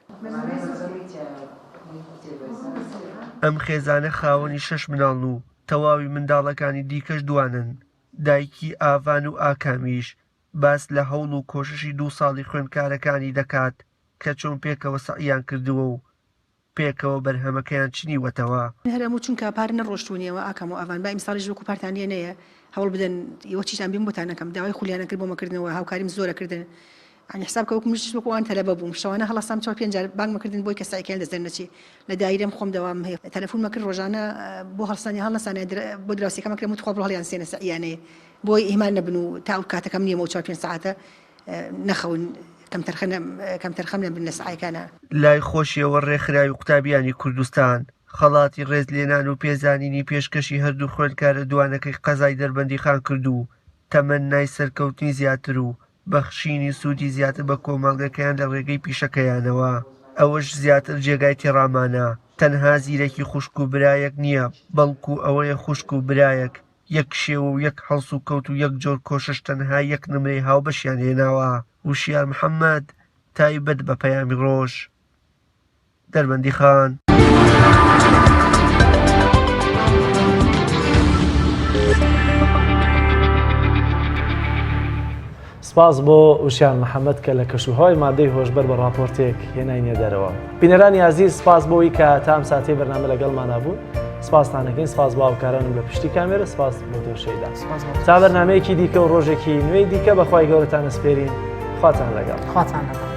ئەم خێزانە خاوەنی 6 منداڵن و تەواوی منداڵەکانی دیکەش دوانن دایکی ئاوان و ئاکامیش باس لە هەوڵ و کۆششی 2 ساڵی خوێندکارەکانی دەکات کە چۆن پێکەوە سەعیان کردووە و پێکەوە بەرهەمەکەیان چنیوەتەوە هەرموو چونکە پارە نەڕۆشتونیەوە ئاکەم و ئاوان با ئیمساڵی ژوەکو پارتانیە نەیە هەوڵ بدەن یوەچیشان بیم بۆتانەکەم داوای خولیانە کرد بۆ مەکردنەوە هاوکاریم زۆرەکردن ئەنی حساب کە وەکو مشت وەکوان تەلەبە بووم شەوانە هەڵەسام 4-5 جار بانگ مەکردن بۆی کە سایکیان لەسەر نەچی لە دایرەم خۆم دەوام هەیە تەلەفۆن مەکرد ڕۆژانە بۆ هەڵسانی هەڵنەسانێ بۆ دراوسێکە مەکرم وت خۆ بڕ هەڵیان سێنە سەعیانەیە بۆی ئیمان نەبن و تا کاتەکەم نییە و 4-5 ساعتە نەخەون کەم تەرخەم نەبن لە سەعیەکانە لای خۆشیەوە ڕێکخراوی قوتابیانی کوردستان خەڵاتی ڕێز لێنان و پێزانینی پێشکەشی هەردوو خوێندکارە دوانەکەی قەزای دەربەندی خان کردو تەمەنای سەرکەوتنی زیاتر و بەخشینی سوودی زیاتر بە کۆمەڵگەکەیان لە ڕێگەی پیشەکەیانەوە ئەوەش زیاتر جێگای تێڕامانە تەنها زیرەکی خوشک و برایەک نییە بەڵکو ئەوەیە خوشک و برایەک یەک شێوە و یەک هەڵس و کەوت و یەک جۆر کۆشش تەنها یەک نمرەی هاوبەشیان هێناوە وشیار محەممەد تایبەت بە پەیامی ڕۆژ دەربەندی خان سپاس بۆ وشیان محەممەد کە لە کەشوهای مادەی هۆشبەر بە راپۆرتێک هێناینە دەرەوە بینەرانی عزیز سپاس بۆەوەی کە تام ساتەی بەرنامە لەگەڵمانە بوو سپاستانەکەین سپاس بۆ هاوکارانم لە پشتی کامێرە سپاس بۆ دۆشەیدا تا بەرنامەیەکی دیکە و ڕۆژێکی نوێی دیکە بەخوای گەورەتان ئەسپێرین خواتان لەگەڵ خواتان لەگەڵ